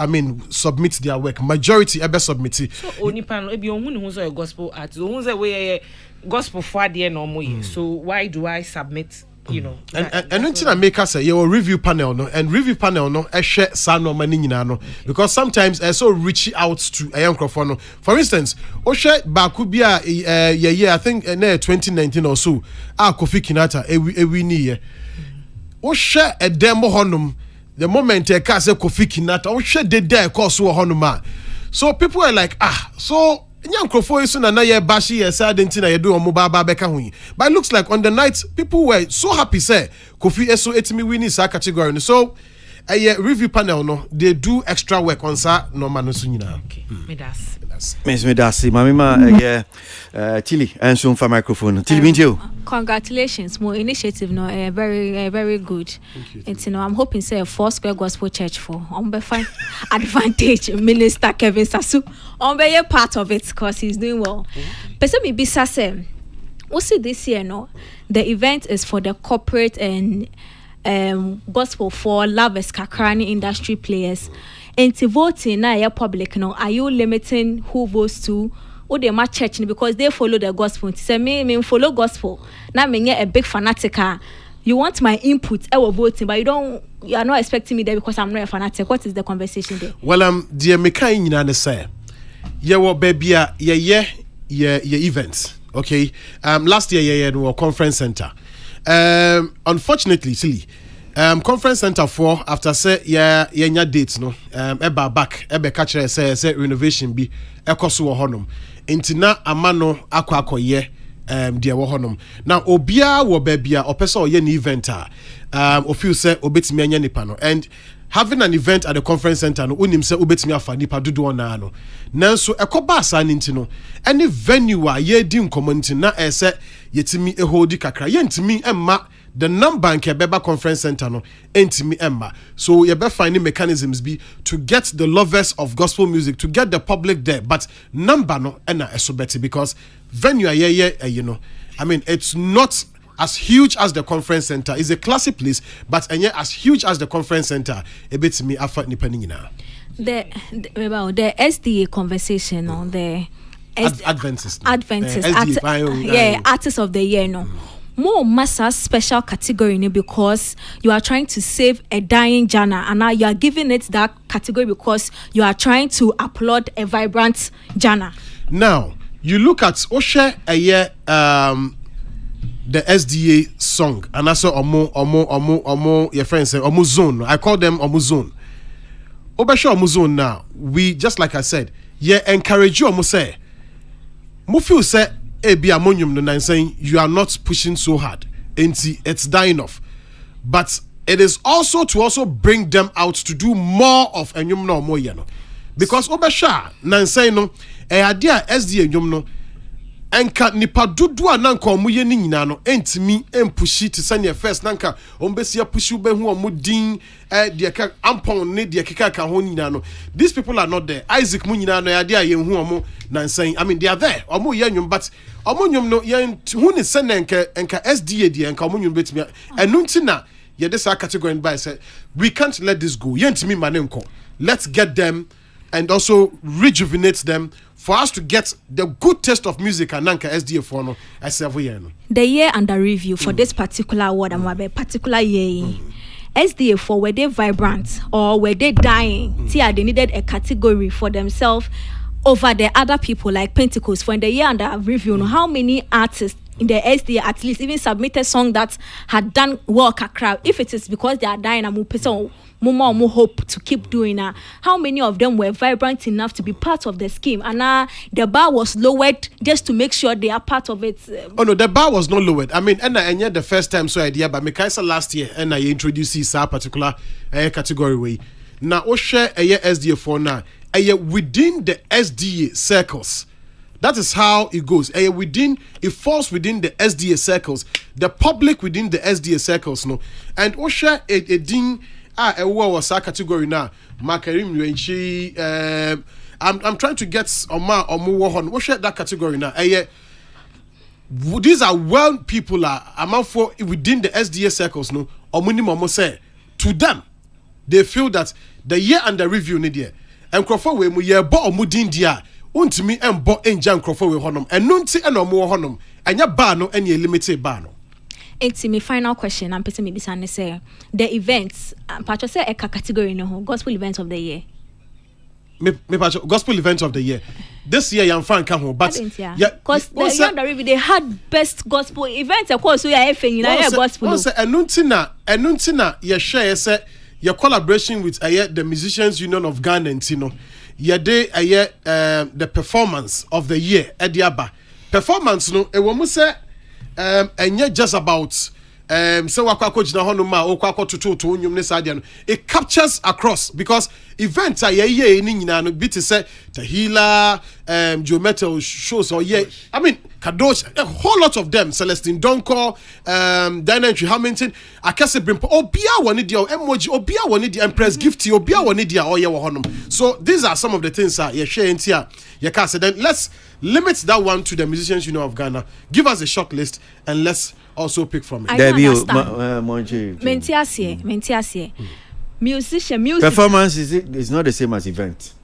S2: submit their work. Majority ever submit.
S4: So only panel, if you who's a gospel artist, who's a way gospel for the no more. So why do I submit? You know,
S2: and until I make us say your review panel no and review panel no share no money no because sometimes I so reach out to a young microphone. For instance, share Bakubia I think 2019 or so Kofi Kinata every year. Share a demo honum the moment a cast Kofi Kinata share the day course honuma. So people are like so Nyankrofo isu na ye bashi ye say adentina ye do omo baba beka hu. But it looks like on the night people were so happy say Kofi Eso etimi win this category. So a review panel no they do extra work on sa no man so nyina.
S4: Okay. Medas.
S1: Medasi mamima Tilly and soon for microphone. Tilly meet you.
S5: Congratulations, more initiative no very good. And I'm hoping say Four Square Gospel Church for find advantage Minister Kevin Sasu be part of it because he's doing well. Person me bisa say we see this year no the event is for the corporate and gospel for lovers kakrani industry players. Into voting na public no, are you limiting who votes to? Or they my church because they follow the gospel. Say me follow gospel. Now me get a big fanatic. You want my input, I will voting, but you are not expecting me there because I'm not a fanatic. What is the conversation there?
S2: Well, dear Meka in say, yeah, well, baby, yeah, events. Okay. Last year, no conference center. Unfortunately, silly. Conference center for after say dates no eba back ebe catch say renovation bi ekoso wo honom intina amano akwakoye de wo honom na obia wo ba bia opese oye ni event o feel say obetimi anya nipa no and having an event at the conference center no unim say obetimi afa nipa dodo na no nanso ekoba asa ninti no any venue a ye di nkomonti na ese yetimi ehodi kakra ye ntimi emma the number and Kebeba conference center no entimi emma so you better finding mechanisms be to get the lovers of gospel music to get the public there but number no ena esobeti because venue you know I mean it's not as huge as the conference center. It's a classy place but enye as huge as the conference center ebetimi afa nipa nyina
S5: the SDA conversation on the
S2: Adventist
S5: artist of the year no more massa special category because you are trying to save a dying genre and now you are giving it that category because you are trying to applaud a vibrant genre.
S2: Now you look at Oshe the SDA song and also omo your friends say omo zone. I call them omo zone. Obesha omo zone now. We just like I said, encourage you omo say. Mo feel say be ammonium no saying you are not pushing so hard it's dying off but it is also to bring them out to do more of enyum no more no because obesha nan saying no idea SD enyum no enka nipa dudu ananka omuye ni nyina no entimi empushi to send your first nanka ombesi pushi behu omudin de ka ampon ne de keka ka ho nyina no these people are not there Isaac mu nyina no idea ye hu omo nan saying I mean they are there omo ye nyum but omo nyum no ye hu ni send enka SDA de enka omo nyum betimi enunti na ye this category by say we can't let this go ye ntimi manenko let's get them and also rejuvenate them for us to get the good taste of music and Nanka SDA for no as every year.
S5: The year under review for this particular award and what particular year SDA for were they vibrant or were they dying? They needed a category for themselves over the other people like Pentecost. For in the year under review, how many artists in the SDA at least even submitted song that had done work a crowd? If it is because they are dying, I'm more hope to keep doing that. How many of them were vibrant enough to be part of the scheme? And the bar was lowered just to make sure they are part of it.
S2: Oh no, the bar was not lowered. I mean, and the first time so idea, but Mikaisa last year, and I introduced this particular category way. Now, we share a SDA for now. Within the SDA circles. That is how it goes. It falls within the SDA circles. The public within the SDA circles, no. And we share a ding. Was a category now. Makarim Yuenchi. I'm trying to get Oma Omu. What's that category now? These are well people I'm for within the SDA circles. No, Omunimo say to them, they feel that the year under review need here. And Crawford we mu ye bo omudin dia. Untimi embo enjan Crawford we honum. And nunti and omu honum. And ya bar no any limited bar no.
S5: It's my final question. I'm putting maybe say the events. Patro say a category no gospel events of the year.
S2: Me gospel events of the year. This year I'm fan can but
S5: because the year that they had best gospel events. Of course we are effing gospel.
S2: Enuntina ye share say your collaboration with the Musicians Union of Ghana and Tino. Ye day the performance of the year Ediaba performance no e wo mu say and yet just about so it captures across because events are ye ni nyina no bit say Tahila geometal shows or ye I mean Kadosh a whole lot of them Celestine Donko Diana Hamilton Akase Brimpo obia woni dia emoji obia woni dia Empress Gifty obia woni dia oye wo honum. So these are some of the things ye share intia ye ka say. Then let's limit that one to the musicians of Ghana. Give us a short list and let's also pick from it.
S5: I Mentiasie. Musician music
S1: performance is not the same as event.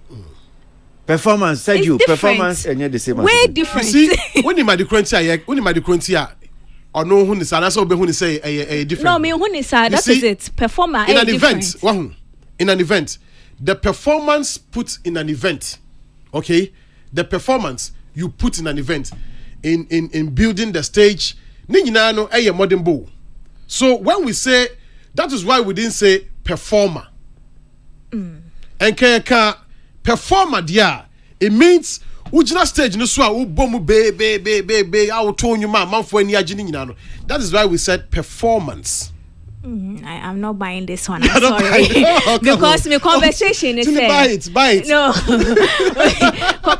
S1: Performance said you performance and yet the same
S5: way
S1: as
S5: different.
S2: You see when you might the or no who is that's what who say a different.
S5: No, me who is that is it. Performer
S2: in an
S5: different.
S2: event. In an event, the performance put in an event. Okay, the performance you put in an event in building the stage. Ni nyina no eye modern bow. So when we say that is why we didn't say performer. And can performer dia it means ujina stage no so a ubomu be I will tell you man for any agini nyina no. That is why we said performance.
S5: I'm not buying this one. I'm sorry. Because my conversation is
S2: buy it.
S5: No.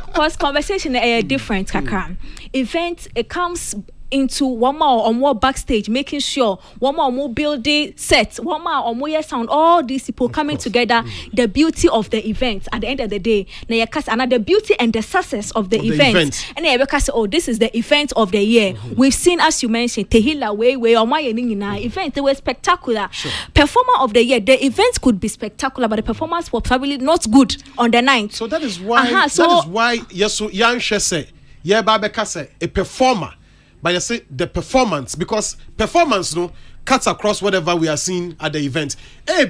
S5: Because conversation is different kakra. Event it comes into one more or more backstage, making sure one more building sets, one more or more sound, all these people coming together, the beauty of the event at the end of the day. Now another beauty and the success of the event. And then because this is the event of the year. We've seen, as you mentioned, Tehila way or my event, they were spectacular.
S2: Sure.
S5: Performer of the year, the event could be spectacular, but the performance was probably not good on the night.
S2: So that is why that is why Yesu Yanshe say, yeah Babeka say a performer. But I say the performance, because performance no cuts across whatever we are seeing at the event.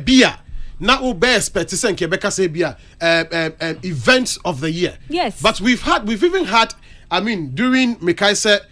S2: Beer now we expect to say Quebec say beer event of the year.
S5: Yes.
S2: But we've even had I mean during Mekai said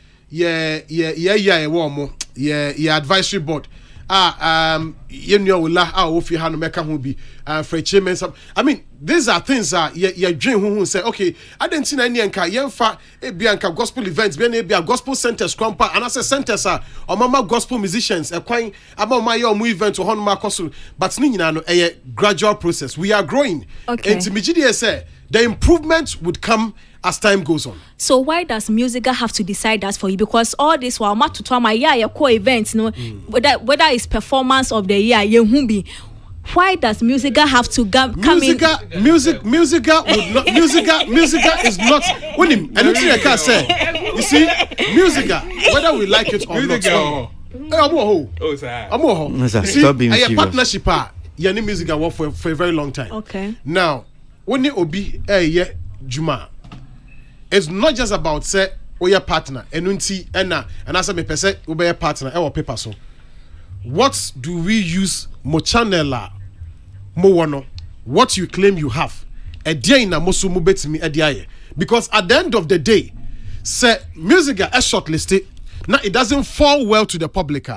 S2: advisory board. You know ofi ha no meka ho bi for chairman. I mean these are things ye dream who say okay I didn't see any nka yemfa ebianka gospel events be na ebia gospel centers krompa and as centers or mama gospel musicians ekwan about my own event or honma koso but ni nyina no a gradual process. We are growing.
S5: Okay.
S2: And to say the improvement would come as time goes on.
S5: So why does Musica have to decide that for you? Because all this while to tell my your core events, whether it's performance of the year, why does Musica have to come in?
S2: Musica would not. Musica is not. When him, and I can't say. You see, Musica, whether we like it or not.
S1: Stop being
S2: a partnership. Yani Musica work for a very long time.
S5: Okay.
S2: Now, when you obi Juma. It's not just about say your partner enunti and as me pese your partner or paper so. What do we use mo channel mo wono what you claim you have e dia na mo so mo betimi e dia because at the end of the day say Musica is shortlisted now it doesn't fall well to the public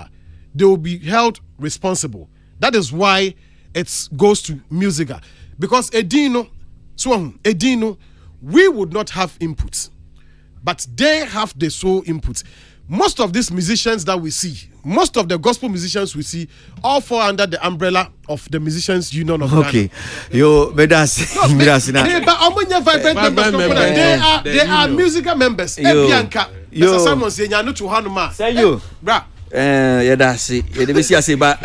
S2: they will be held responsible. That is why it goes to Musica because Edino we would not have input, but they have the sole input. Most of these musicians that we see, most of the gospel musicians we see, all fall under the umbrella of the Musicians Union of Ghana.
S1: Okay, yo, but that's
S2: but they are musical members. Bianca, someone saying you to Hanuma.
S1: Say you,
S2: bra.
S1: Yeah, that's it. Yeah, the say, but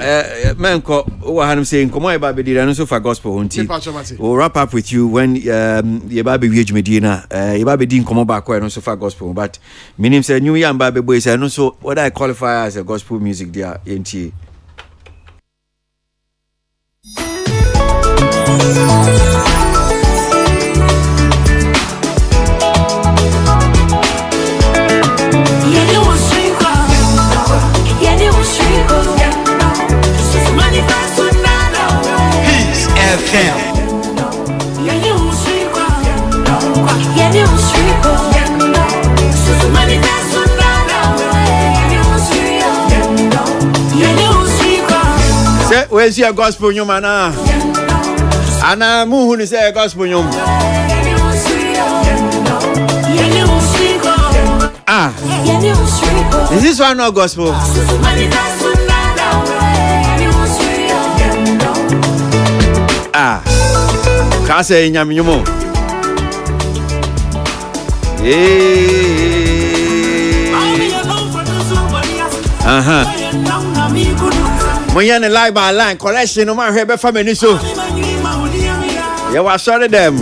S1: man, I'm saying, come on, baby, did I know for gospel? We'll wrap up with you when your baby Wage Medina, your baby didn't come back and also for gospel. But meaning say New Year baby boys, and also what I qualify as a gospel music there, NTA. Where's your gospel, you man? Anna Moon is a gospel, you. Is this one not gospel? Kase nyamenyumo. Moyane line by line correction no man hebe family so. Yeah, was sorry them.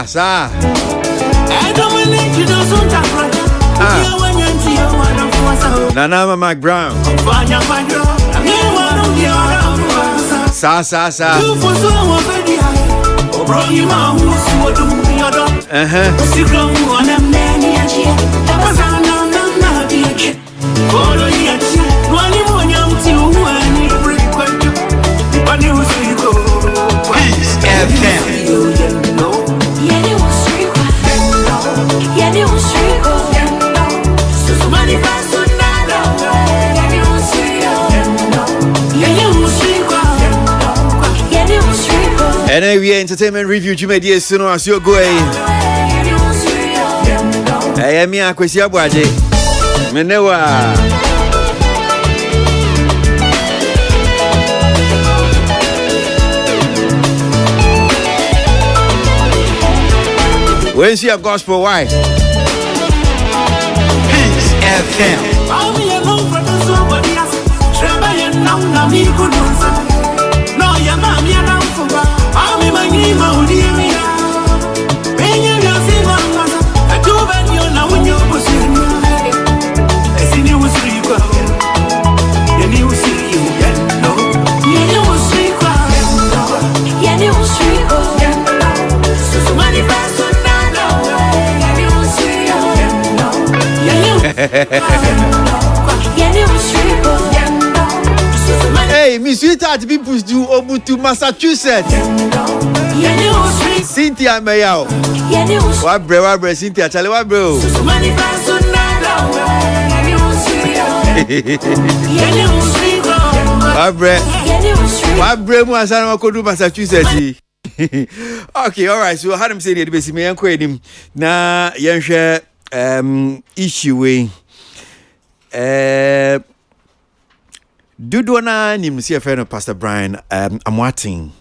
S1: Sa. Nana Mac Brown. Sa. NAV Entertainment Review Jumedi Suno as you go. Hey, me akwesi abwaje. Menewa. Where's your gospel? Why? Peace FM. Hey, Miss Sweetheart, people do Obutu, Massachusetts. Cynthia Mayao. What bro, Cynthia, tell you what, bro. What bro, Masana Kodu, Massachusetts. Okay, all right. So, how do I say the basic me and him na share issue way. Dudwana ni msia friend of Pastor Brian Amwating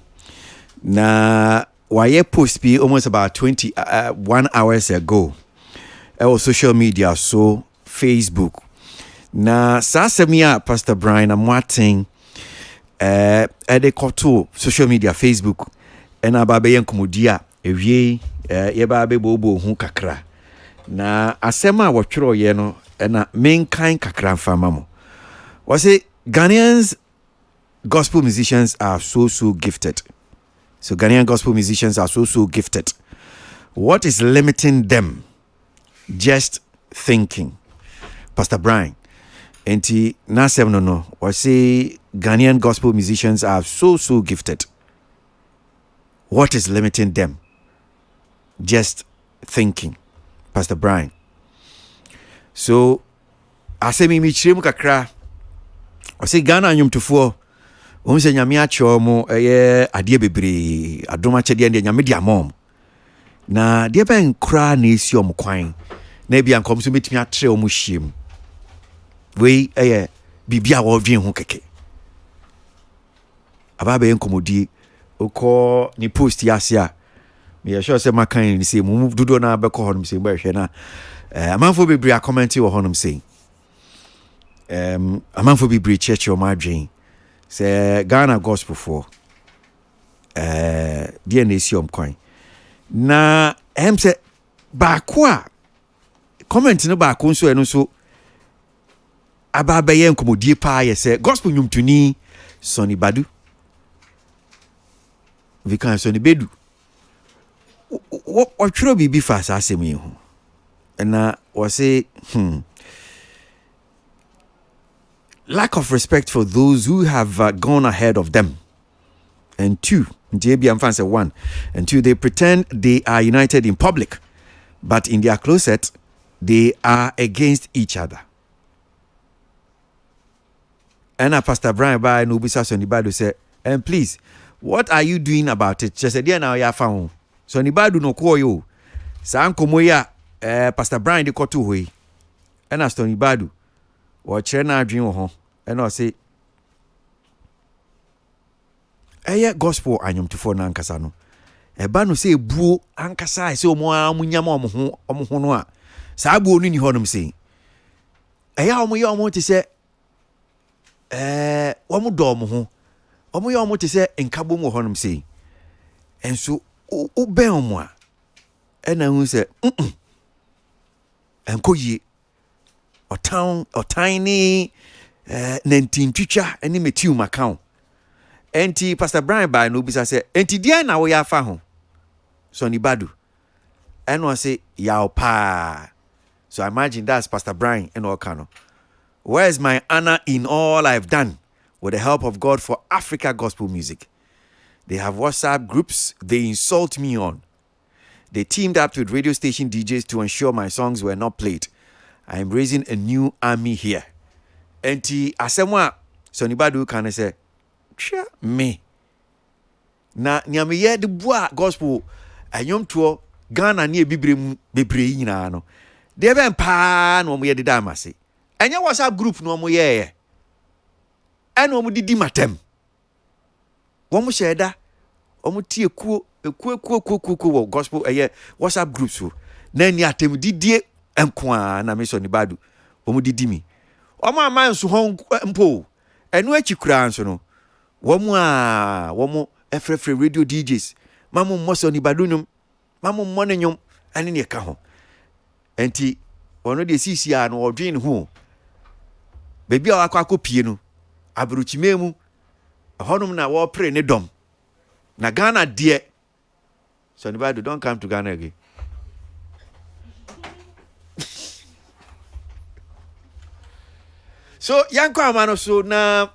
S1: na waye post be almost about 21 hours ago on social media, so Facebook na sasemia Pastor Brian Amwating ede koto social media Facebook ena ba be yankomodia ewie ye ba be bobo hu kakra na asema wotwero ye no ena menkan kakra mfama mo wase Ghanaians gospel musicians are so gifted. So Ghanaian gospel musicians are so gifted. What is limiting them? Just thinking. Pastor Brian, enti nasem no. Or say Ghanaian gospel musicians are so gifted. What is limiting them? Just thinking. Pastor Brian. So asemi mi chiremu kakra. I say Ghana nyumtufo onse nyame acho mo eye ade bebre adoma chede ande nyame dia mom na deɛ bɛn koraa na esi ɔmo kwan na ebi ankɔm so metumi atre ɔmo hyiem wei ɛyɛ biribi a wɔdwen ho kɛkɛ aba bɛyɛ nkɔmmɔdie wokɔ ne post yi ase a meyɛ sure sɛ maka ne sɛ mu dodoɔ no bɛkɔ hɔ nom sɛ mbɛhwɛ no amanfoɔ bebree akɔmmɛnte wɔ hɔ nom sɛ amanfoɔ bebree kyerɛkyerɛ ɔmo adwen sɛ Ghana gospelfoɔ deɛ na esi ɔmo kwan na ɛm sɛ baako a comment no baako nso ɛno nso aba bɛyɛ nkɔmmɔdie paa yɛ sɛ gospel nnwomtoni Sonny Badu Vikan Sonny Bedu ɔtwerɛ biribi fa saa asɛm yi ho ɛna wɔse lack of respect for those who have gone ahead of them, and two, one, and two, they pretend they are united in public, but in their closet, they are against each other. And Pastor Brian by Nobisa Sonny Badu said, and please, what are you doing about it? She said, dear now ya found. Sonny Badu no call you. San komoya Pastor Brian de kotu hui. And as Sonny Badu, or Chena dream ho. And I say, gospel anyum to phone ankasa no. Eba no say buo ankasa say omo amunyama omo ho no a. Saa buo no ni ho nom say. Omo ye omo te say omo do omo ho. Omo ye omo te say nkabo mo ho nom say. Enso o ben omo a. Ena hu say enko yi otan ni nantin twitwa ene metiu macau. Enti Pastor Brian by no bisa say enti dia na wo ya fa ho Sonny Badu and one say yaw pa. So I imagine that's Pastor Brian and all kano. Where is my honor in all I've done with the help of God for Africa gospel music? They have WhatsApp groups they insult me on. They teamed up with radio station DJs to ensure my songs were not played. I am raising a new army here. Enti asemwa Sonny Badu can say me na nyameye de boa gospel anyom to Ghana ne bebre nyina no de ben pa na omo ye de damase enya WhatsApp group no omo ye ena omo didi matem omo sheda omo tie kuo gospel WhatsApp group so na ni atem didie enko na me Sonny Badu omo didi mi omo amanso ho mpo enu akikura nso no womo efrefre radio DJs mamu mo Sonny Badu nyum mamu mo ne nyum ane ne ka ho enti ono de sisi a no odwen ho bebi a wakwa kopie no abruchimemu honum na wo pre ne dom na Ghana de Sonny Badu don't come to Ghana again. So yanko amano so na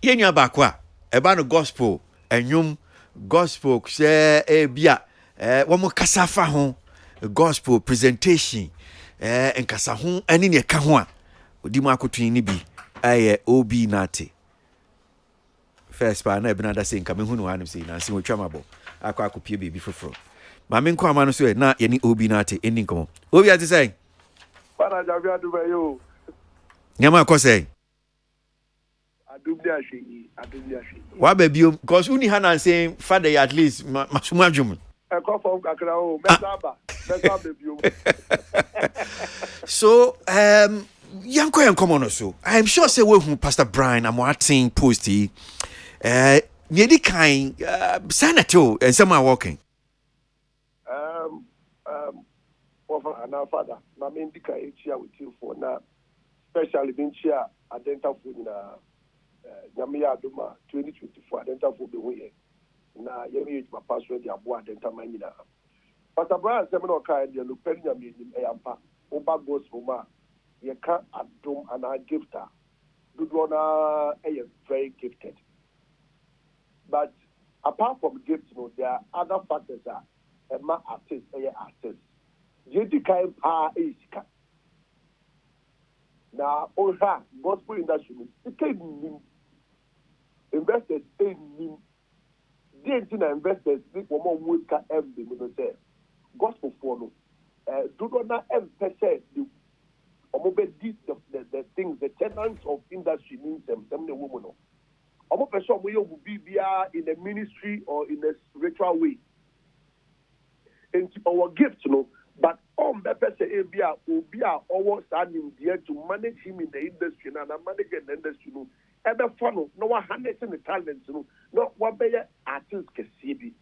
S1: yenya bakwa eba no gospel enyum gospel se bia womo kasa fa ho gospel presentation enkasa ho ani ne ka ho a odi mu akotun ni bi obi nate first pa na ebina da se nka me hu no hanim se na se wotwa mabo akopie bebi foforo ma me nko amano so na ye ni obi nate eni nkomo obi ati say
S6: para javia du bayo
S1: nyama ko say wa baby because uni hanan say father at least masuma adwum so yanko no so I am sure say we Pastor Brian am watching post near the kind senator and some are walking
S6: father na me ndika echia with you for now especially being here identify na Yamia Duma 2024 identify the way na yemi my password ya bo identify manina Pastor Brian seminar kai de look pen yami eyampa oba gospel ma ye can adom and a gifter do na very gifted but apart from gifts no there are other factors that ma artist artist yedi kai pa isika na oha gospel industry it can investors in the investors think one more would can every say gospel for no. Do not emphasize the things, the tenants of industry means them the woman. Almost person we will be in a ministry or in a spiritual way. And our gifts, but person will be our standing there to manage him in the industry and manage the industry. Ever funnel, no one harnessing the talents, not what better artists can see.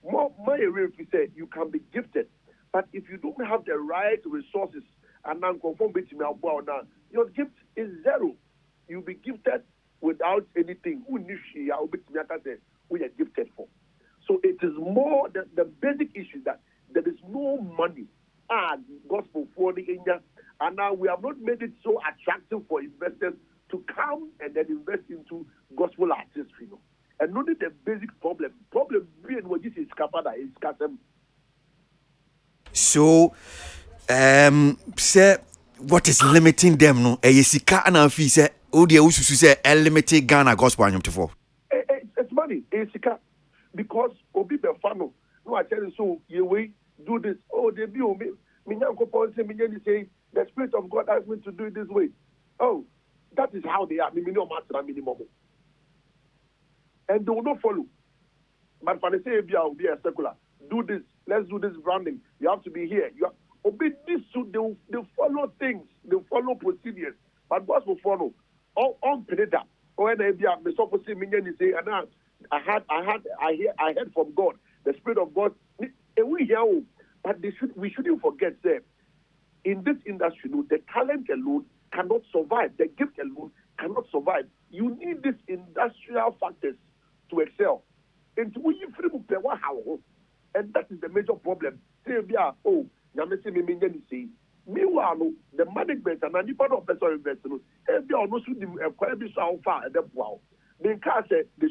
S6: More if you say you can be gifted, but if you don't have the right resources and non-conform between now, your gift is zero. You'll be gifted without anything. Who we are gifted for. So it is more the basic issue that there is no money. Gospel for the India, and now we have not made it so attractive for investors to come and then invest into gospel artistry. And not the basic problem. Problem being what this is capada is custom.
S1: So, say what is limiting them? No, sika na fi say odi ususu say limited Ghana gospel anyam to for.
S6: It's money. Sika because obi be fano. No, I tell you so. You way do this. Oh, they be me. Say the Spirit of God asked me to do it this way. Oh, that is how they are. Minimum. And they will not follow. But for the say, will be a secular. Do this. Let's do this branding. You have to be here. You have, obey this. So they follow things. They follow procedures. But God will follow. On Pineda. When they be a supposed to say, and I heard from God. The Spirit of God. And we hear. But we shouldn't forget that in this industry, the talent alone cannot survive. The gift alone cannot survive. You need these industrial factors to excel. And that is the major problem. Meanwhile, the management and any part of person investment, they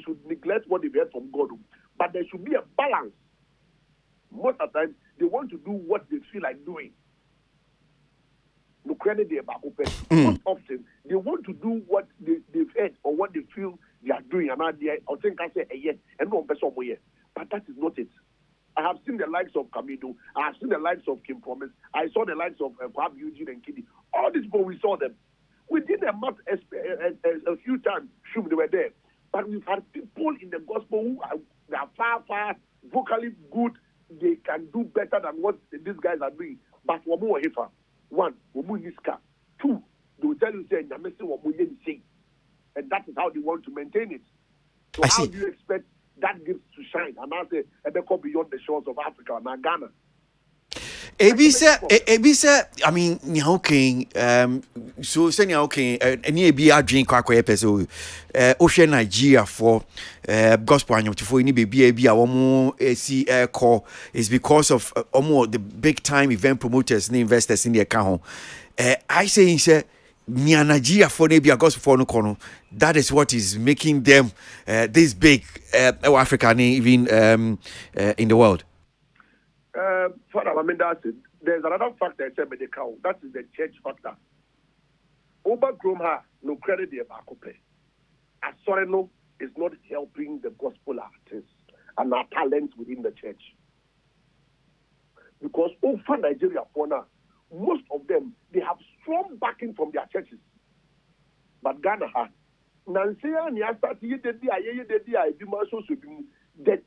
S6: should neglect what they get from God. But there should be a balance. Most of the time, they want to do what they feel like doing. Most often, they want to do what they've heard or what they feel they are doing. And I think I say, yes, and no person more. But that is not it. I have seen the likes of Kamido. I have seen the likes of Kim Promise. I saw the likes of Kwab Eugene and Kiddy. All these people, we saw them. We did a month a few times. Sure, they were there. But we've had people in the gospel who are far, far vocally good. They can do better than what these guys are doing. But one, two, they will tell you, and that is how they want to maintain it. So how do you expect that gift to shine? And I say, Ebeko beyond the shores of Africa and Ghana.
S1: Ebisa, I mean, so say any be a drink episode, Ocean Nigeria for gospel anyam to for any baby a one see call is because of the big time event promoters and investors in the account. I say Nigeria for maybe a gospel for no corner. That is what is making them this big Africa even in the world.
S6: Father, there's another factor I said medical. That is the church factor. Obergromha, no credit there, Bakope. Asoreno is not helping the gospel artists and our talents within the church. Because over Nigeria, for now, most of them, they have strong backing from their churches. But Ghana, the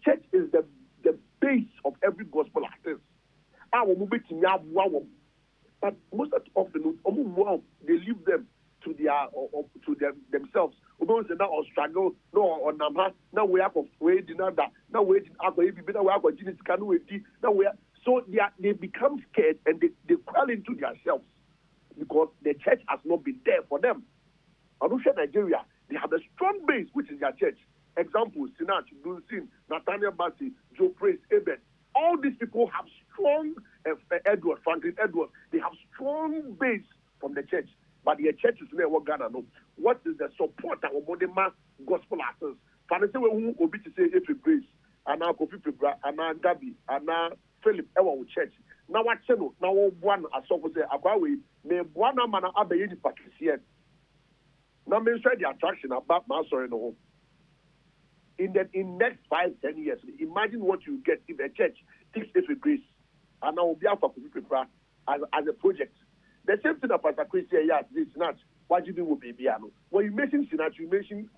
S6: church is the base of every gospel artist. But most of the they leave them to themselves. Or struggle, no, or Namha, now we have waiting that, now waiting, so they become scared and they crawl into themselves because the church has not been there for them. Arusha, Nigeria, they have a strong base, which is their church. Examples, Sinach, Dulcin, Nathaniel Bassi, Joe Praise, Eben. All these people have strong, Franklin Edward, they have strong base from the church. But the church is never Ghana. No. What is the support that Obodema gospel artists? Fancy who will be to say if Grace, and now Kofi Pibra, and now Gabi, and now Philip Ewa church. Now what channel? Now one as so say Abawi, me one man abayi di Pakistan. Now me say the attraction about my sorry no. In next 5-10 years, imagine what you get if a church takes if Grace and now be for prepare as a project. The same thing that Pastor Chris said, yeah, this Sinach. What you do with baby? When you mention Sinach, you mention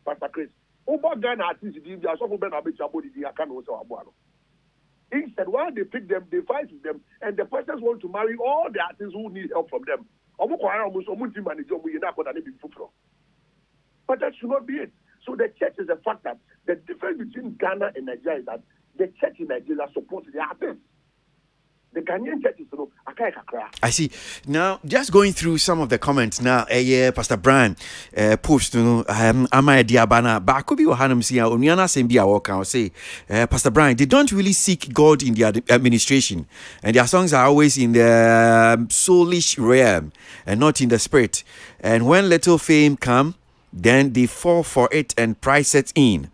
S6: Pastor Chris. Over Ghana artists, they are so bad about your body. They can't also have. Instead, while they pick them, they fight with them, and the persons want to marry all the artists who need help from them. But that should not be it. So the church is a factor. The difference between Ghana and Nigeria is that the church in Nigeria supports the artists. The Ghanaian church is
S1: I see. Now, just going through some of the comments now, Pastor Brian post Amaya Diabana, Bakubi Ohanam Sia, Uniana Sembia Walker, say, Pastor Brian, they don't really seek God in their administration, and their songs are always in the soulish realm and not in the spirit. And when little fame come, then they fall for it and pride sets in.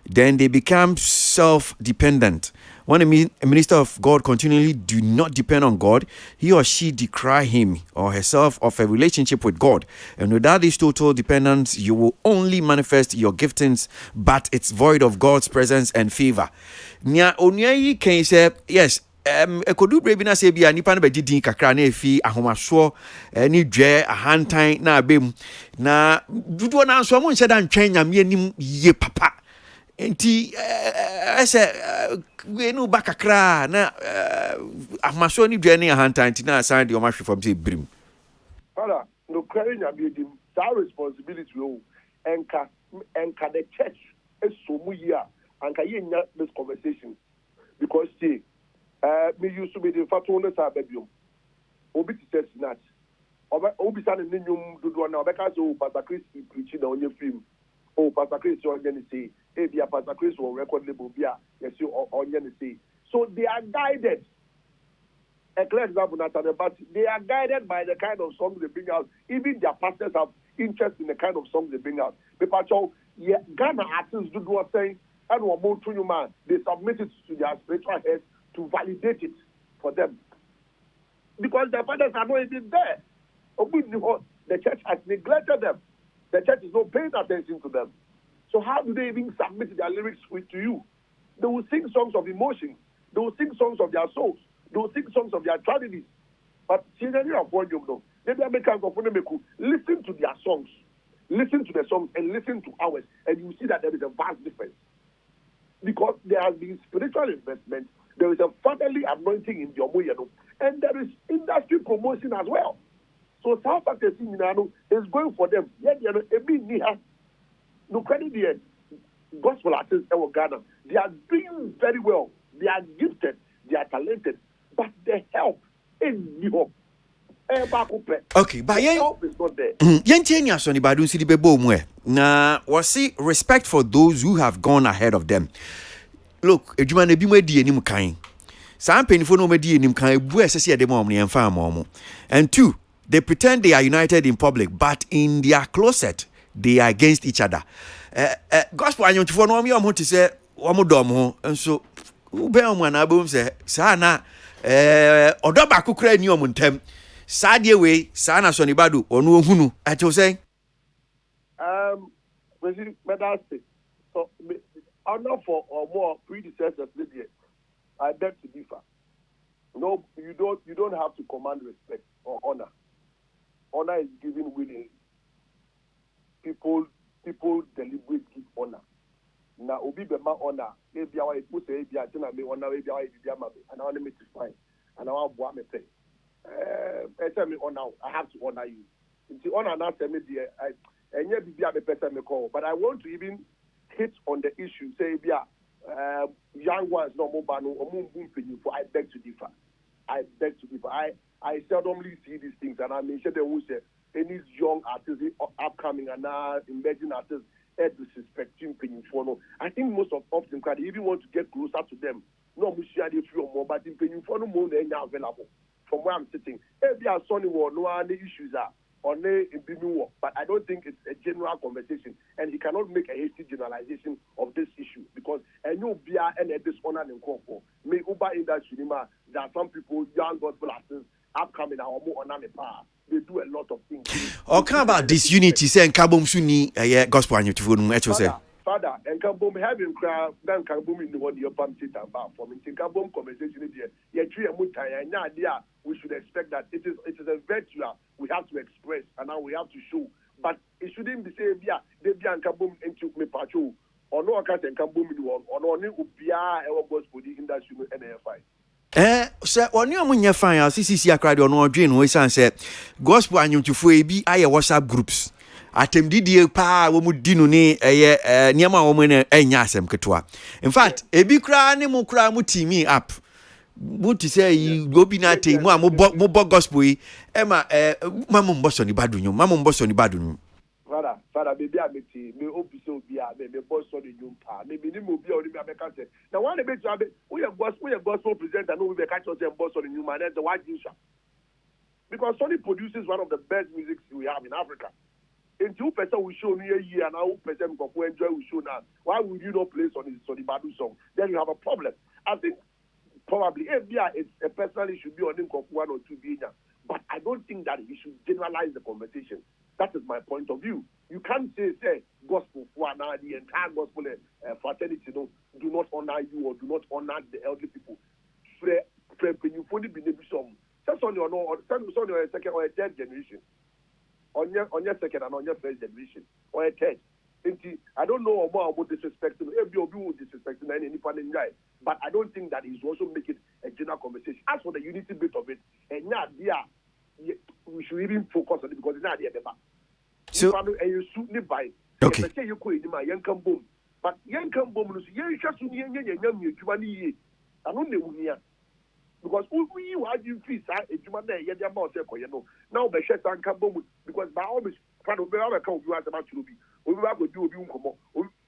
S1: Then they become self-dependent. When a minister of God continually do not depend on God, he or she decry him or herself of a relationship with God. And without this total dependence, you will only manifest your giftings, but it's void of God's presence and favor. Nya onyayi can say, yes, ekodu brebi na se bia nipa na be didin kakra na efi ahomaso ni dwe ahantan na abem na dudu na nso mo nche da ntwen nyame anim ye papa. Enti we no bakakra na amaso ni dwane ahantan ti na san de o mahwe from say brim.
S6: Father, no crying abidim that responsibility o enka the church is so mu here anka ye nya this conversation because see me used to be the fatone sa babium obi ti say Sinach obi san ni nyum dodo na obeka so Pastor Chris preaching on your film. Oh, Pastor Chris, you're going to say, hey, Pastor Chris will record label, yes, you're going to say. So they are guided. A clear example, but they are guided by the kind of songs they bring out. Even their pastors have interest in the kind of songs they bring out. Because Ghana artists do what saying, and they submit it to their spiritual heads to validate it for them. Because their fathers are not even there. The church has neglected them. The church is not paying attention to them. So how do they even submit their lyrics to you? They will sing songs of emotion. They will sing songs of their souls. They will sing songs of their tragedies. But listen to their songs. Listen to the songs and listen to ours. And you see that there is a vast difference. Because there has been spiritual investment. There is a fatherly anointing in Yomoyano. And there is industry promotion as well. So South Africa is going for them. No credit the gospel artists in Ghana. They are doing very well. They are gifted. They are talented. But the help is new.
S1: Okay, but
S6: help is not there.
S1: Now, wasi respect for those who have gone ahead of them. Look, ejuma ebi mo di enim kan. Some penifo no mo di enim kan ebu esese de mo yemfa mo. And two, they pretend they are united in public, but in their closet, they are against each other. Gospel anyontifo no me omo te se omo dom ho nso ube omo na abom se sa na odo ba kokra ni omo ntem sa de we sa na so ni badu onu ohunu ate say
S6: we medalist so honor for or more predecessors this year. I beg to differ. No, you don't have to command respect or honor. Honor is given willingly. People deliberately give honor. Now, obi bema honor. Maybe I put say maybe I tell me honor. Maybe I did and I want to make it fine. And I want to pay. Tell me honor. I have to honor you. If the honor not tell me and yet be a person me call. But I want to even hit on the issue. Say young ones no more banu or more for. I beg to differ. I seldomly see these things, and I mentioned the who say any young artists upcoming and now emerging artists disrespecting Penyufono. I think most of them they even want to get closer to them. No, we share the few more, but in Penyufono more than available. From where I'm sitting, every Sonny war, no other issues are on the war, but I don't think it's a general conversation, and he cannot make a hasty generalization of this issue because a new beer and a dishonor and call for may Uber industry. There are some people, young gospel artists, upcoming our more honor power. They do a lot of things.
S1: Or about this unity saying Kabum Suni gospel and you to say.
S6: father and can boom having crowd then can boom in the one your pump sit about for me think boom conversation here yeah tree and mutai and idea we should expect that it is a virtue we have to express and now we have to show but it shouldn't be say yeah they be and can boom into me patrol or no account and can boom in the one or no only ubia our boss for the industry and AFI.
S1: Sir, on your munya fine, CCC cried on our dream, we said, gospel and you to be I WhatsApp groups. Atem didi pa wo mu dinu ni niema wo mu ne enya asem ketwa. In fact, ebi kra ne mu kra mu team up. What to say obi na te mu mo gospel yi e ma mamu mboso ni badunyu mamu mboso ni badunyu.
S6: Father baby ameti me obi so obi a me boso ni nyumpa me bi ni mo bi a ori bi abeka say na one be to abe we gospel presenter no we be catch us boso ni nyumpa na the what you because Sony produces one of the best music we have in Africa. In 2% we show near a year and now 2% we enjoy we show now. Why would you not play Sony Badu song? Then you have a problem. I think probably FBI it's a personally should be on him for 1 or 2 billion. But I don't think that he should generalize the conversation. That is my point of view. You can't say gospel for now the entire gospel fraternity do not honor you or do not honor the elderly people. You fully be maybe some. That's on your second or third generation. On your second and on your first generation or a third. I don't know about disrespecting disrespecting any independent guy, but I don't think that he's also making a general conversation. As for the unity bit of it, and now we should even focus on it because it's not the other. So you shoot by okay. You could my young boom, but young boom is just young I don't know. Because we are you feel now be shut and come because by all means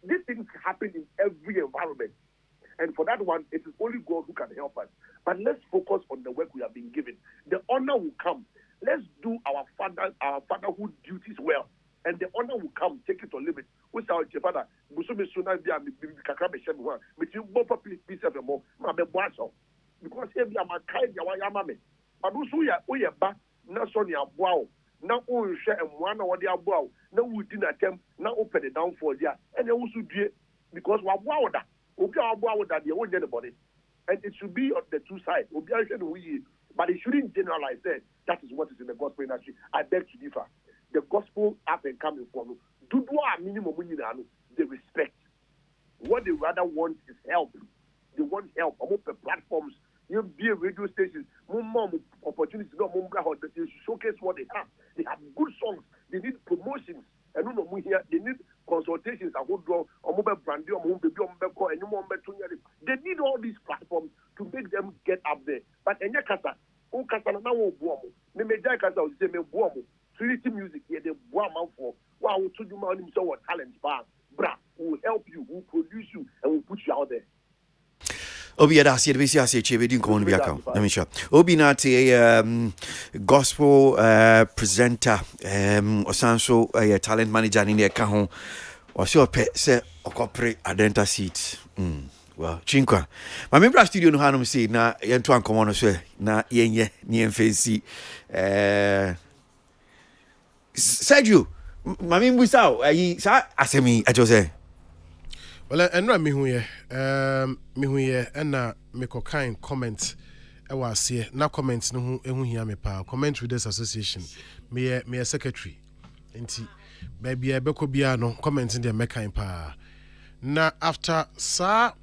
S6: these things happen in every environment, and for that one it is only God who can help us. But let's focus on the work we have been given. The honor will come. Let's do our fatherhood duties well, and the honor will come. Take it or leave it. Who's our father? Because if you are my kind, you are my but also we are back. Now, Sonia, wow. Now, we share and one or the above. Now, we didn't attempt. Now, open it down for there. And they also do it because we are wow that. Okay, wow that they won't get about it. And it should be on the two sides. But it shouldn't generalize that. That is what is in the gospel industry. I beg to differ. The gospel up and coming from do minimum they respect. What they rather want is help. They want help. I'm open platforms. You be a radio station, more opportunities, they showcase what they have. They have good songs. They need promotions. And they need consultations. They need all these platforms to make them get up there. But Trinity Music, they for wow, to do my talent bar. Bra, will help you, will produce you, and will put you out there.
S1: Obi da se debesi ase chebe din komo bi aka na me sure Obi na te gospel presenter osanso talent manager ni ka ho o se ope se okopre adenta seat well chinkwa ma me bra studio no hanom say na yento ankomo no so na yenye ni enfesi Sergio ma me mbusao ayi sa asemi ajo say
S2: well, and no, me who ye, and me kind comment. I was here. Now comments no who hear me pa. Comment Readers Association. Me a secretary. Enti, baby, I beko biya no comments in the me kind pa. Na after sa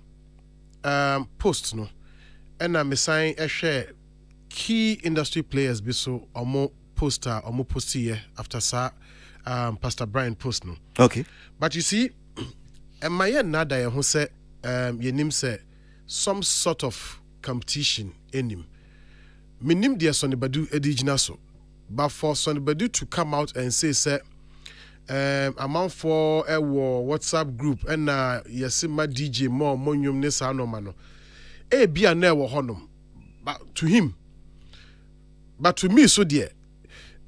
S2: post no, and me sign a share key industry players be so or more poster or more post here after sa Pastor Brian post no.
S1: Okay.
S2: But you see. And my nada who said yenim say some sort of competition in him. Minim dear Sonny Badu edigina so. But for Sonny Badu to come out and say amount for a WhatsApp group and yesima DJ more monyum nesa no mano. E bia na wo honum. But to him. But to me so dear.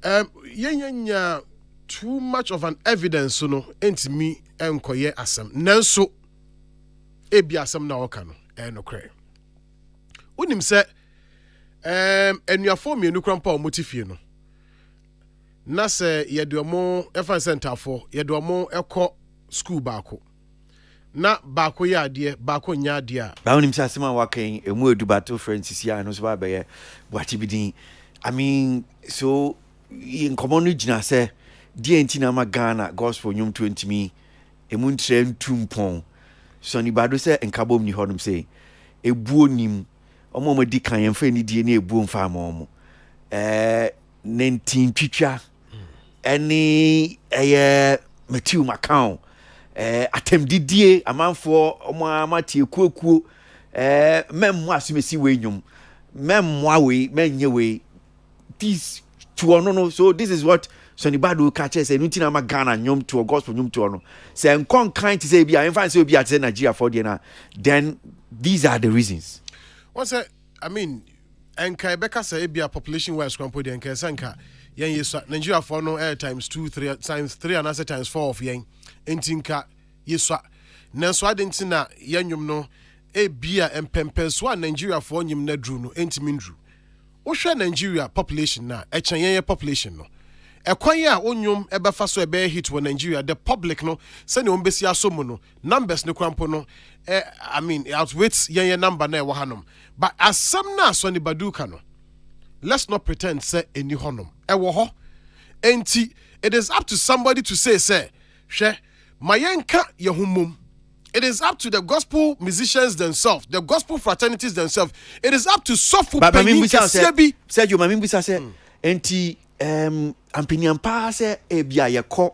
S2: Yenya too much of an evidence so no enti me enkoye asem nanso ebi asem na oka no no kre unim se enuafo mienu krampa o motifie no na se yedomo efa center for yedomo ekọ school baako na baako yɛ adeɛ baako nyɛ adeɛ
S1: ba wonim sɛ asɛm a wakan ɛmu edu bato francis ya no so ba bɛyɛ boakye bidin I mean so nkɔmmɔ no gyina sɛ deɛ nti na ma Ghana gospel nnwom to ntimi ɛmu ntrɛ ntu mpɔn so ni bado sɛ nkabom ni hɔnom sɛ ebuo nim ɔmo ɔmo di kan yɛmfa ni die ne ebuo mfa ama ɔmo nentin twitwa ɛne ɛyɛ Matthew Macau atemdidie amanfoɔ ɔmo amatie kuokuo memmo asomesi we nnwom memmo we menye we this to no so this is what Sonny Badu catch say nuti na ma Ghana nnwom to gospel nnwom to no say nkon kan to say bia emfa say bia to Nigeria for there na then these are the reasons.
S2: One say I mean enka beka say bia population wise kwampo de enka sanka yen yeso Nigeria for no times 2 3 times 3 and as times 4 of yen entinka yeso nanso adenti na yen nnwom no bia empempe so Nigeria for nnwom na dru no entimi ndru wo hwe Nigeria population na echen yen population no ekwan ya onyum ebefa so ebe hit wo Nigeria the public no se ne ombesi asomu no numbers ne kwampo no I mean outweighs yen number na e wo hanom but asam na so ne baduka no let's not pretend say eni honom e wo ho enti it is up to somebody to say hwe mayenka yehumum. It is up to the gospel musicians themselves, the gospel fraternities themselves. It is up to Sofu Penny Sebi.
S1: Said you mami bisa say enti ampiniampa say ebia yekọ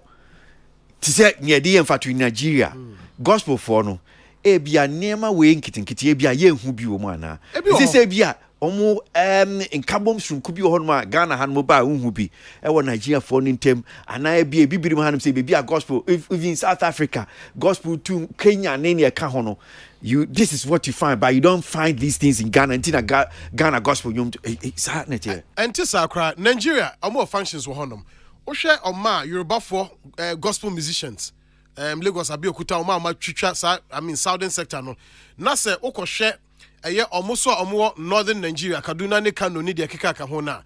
S1: ti say ne de yemfa to Nigeria gospel for no ebia nema we nkitinkiti ebia ye hu bi wo mu ana ti say ebia omo nkabom sunku bi ho no ma Ghana han mo ba hu bi e wo Nigeria for no ntem ana ebia bibiri mu hanum say bibia gospel even South Africa gospel to Kenya ne ka ho no you this is what you find but you don't find these things in Ghana until Ghana gospel you it's hard net here
S2: enti sakra Nigeria omo functions wo honom wo hwe oma Yoruba for gospel musicians Lagos Abeokuta oma twitwa I mean southern sector no na se ukohwe eye omuso omo northern Nigeria Kaduna ne Kano ni de keka ka ho na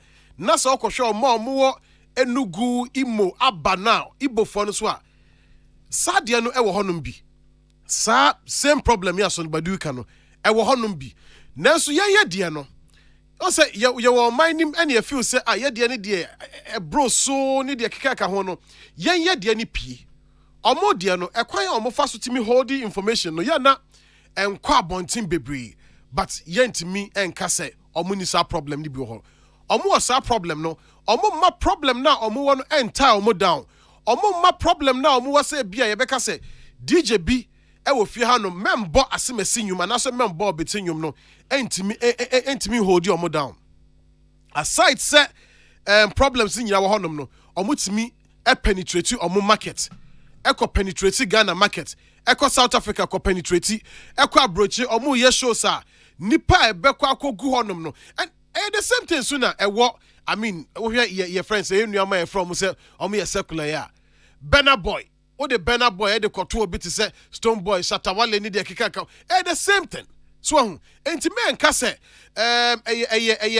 S2: se ukohwe omo Enugu Imo Aba now Igbo for no so a sadie no e wo honom bi sa same problem ya so baduka no e wo honom bi nanso ye de no o say ye wo minim ene e feel say ye de ne de e bro so ne de keka ka ho no ye de ne pie omo de no e kwan omo fa so timi holding information no ya na enkwa abontin bebre but ye ntimi enka say omo ni sa problem ni bi ho omo wa sa problem no omo ma problem na omo wo no enta omo down omo ma problem na omo wa say bia ye beka say DJ B e wo fie ha no membo asemasi nyuma na so membo obetinwum no entimi hold omo down aside say problems nyina wo honom no omo timi penetrate omo market eko penetrate Ghana market eko South Africa ko penetrate eko abrochi omo ye show sa nipa ebekwa akogu honom no and the same thing sooner I mean we hear your friends say nuama e from say omo ye secular ya Burna Boy o the Burna Boy the koto obi to say Stone Boy Shatawale ni de keka the same thing so enti me nka say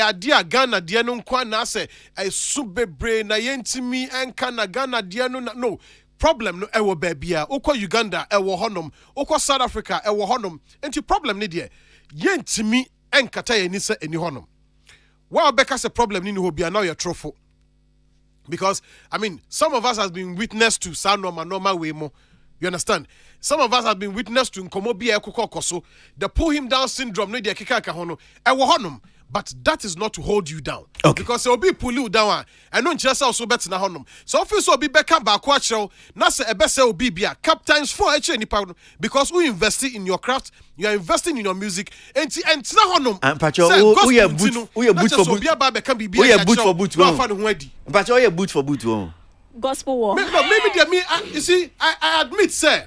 S2: adia Ghana de no nkwa na say subebre na yentimi enka na Ghana de no problem no ewo babia ukọ Uganda ewo honom ukọ South Africa ewo honom enti problem ni de yentimi enkata ye ni se eni honom wa beka se problem ni ho bia now you're truthful because I mean some of us has been witness to normal way more you understand some of us have been witness to nkomo bia ekokokoso the pull him down syndrome no de keka ka hono ewo honom but that is not to hold you down okay. Because will be pull you down and no nkyerese also bet na honom so office will be beka ba kwa kyerɛw na se ebese obi bia captains for eche nipa because we invest in your craft you are investing in your music enti na honom
S1: pacho we are boot for boot we are boot for boot
S2: no fa no ho adi
S1: pacho we are boot for boot
S5: gospel war
S2: maybe there me you see I admit say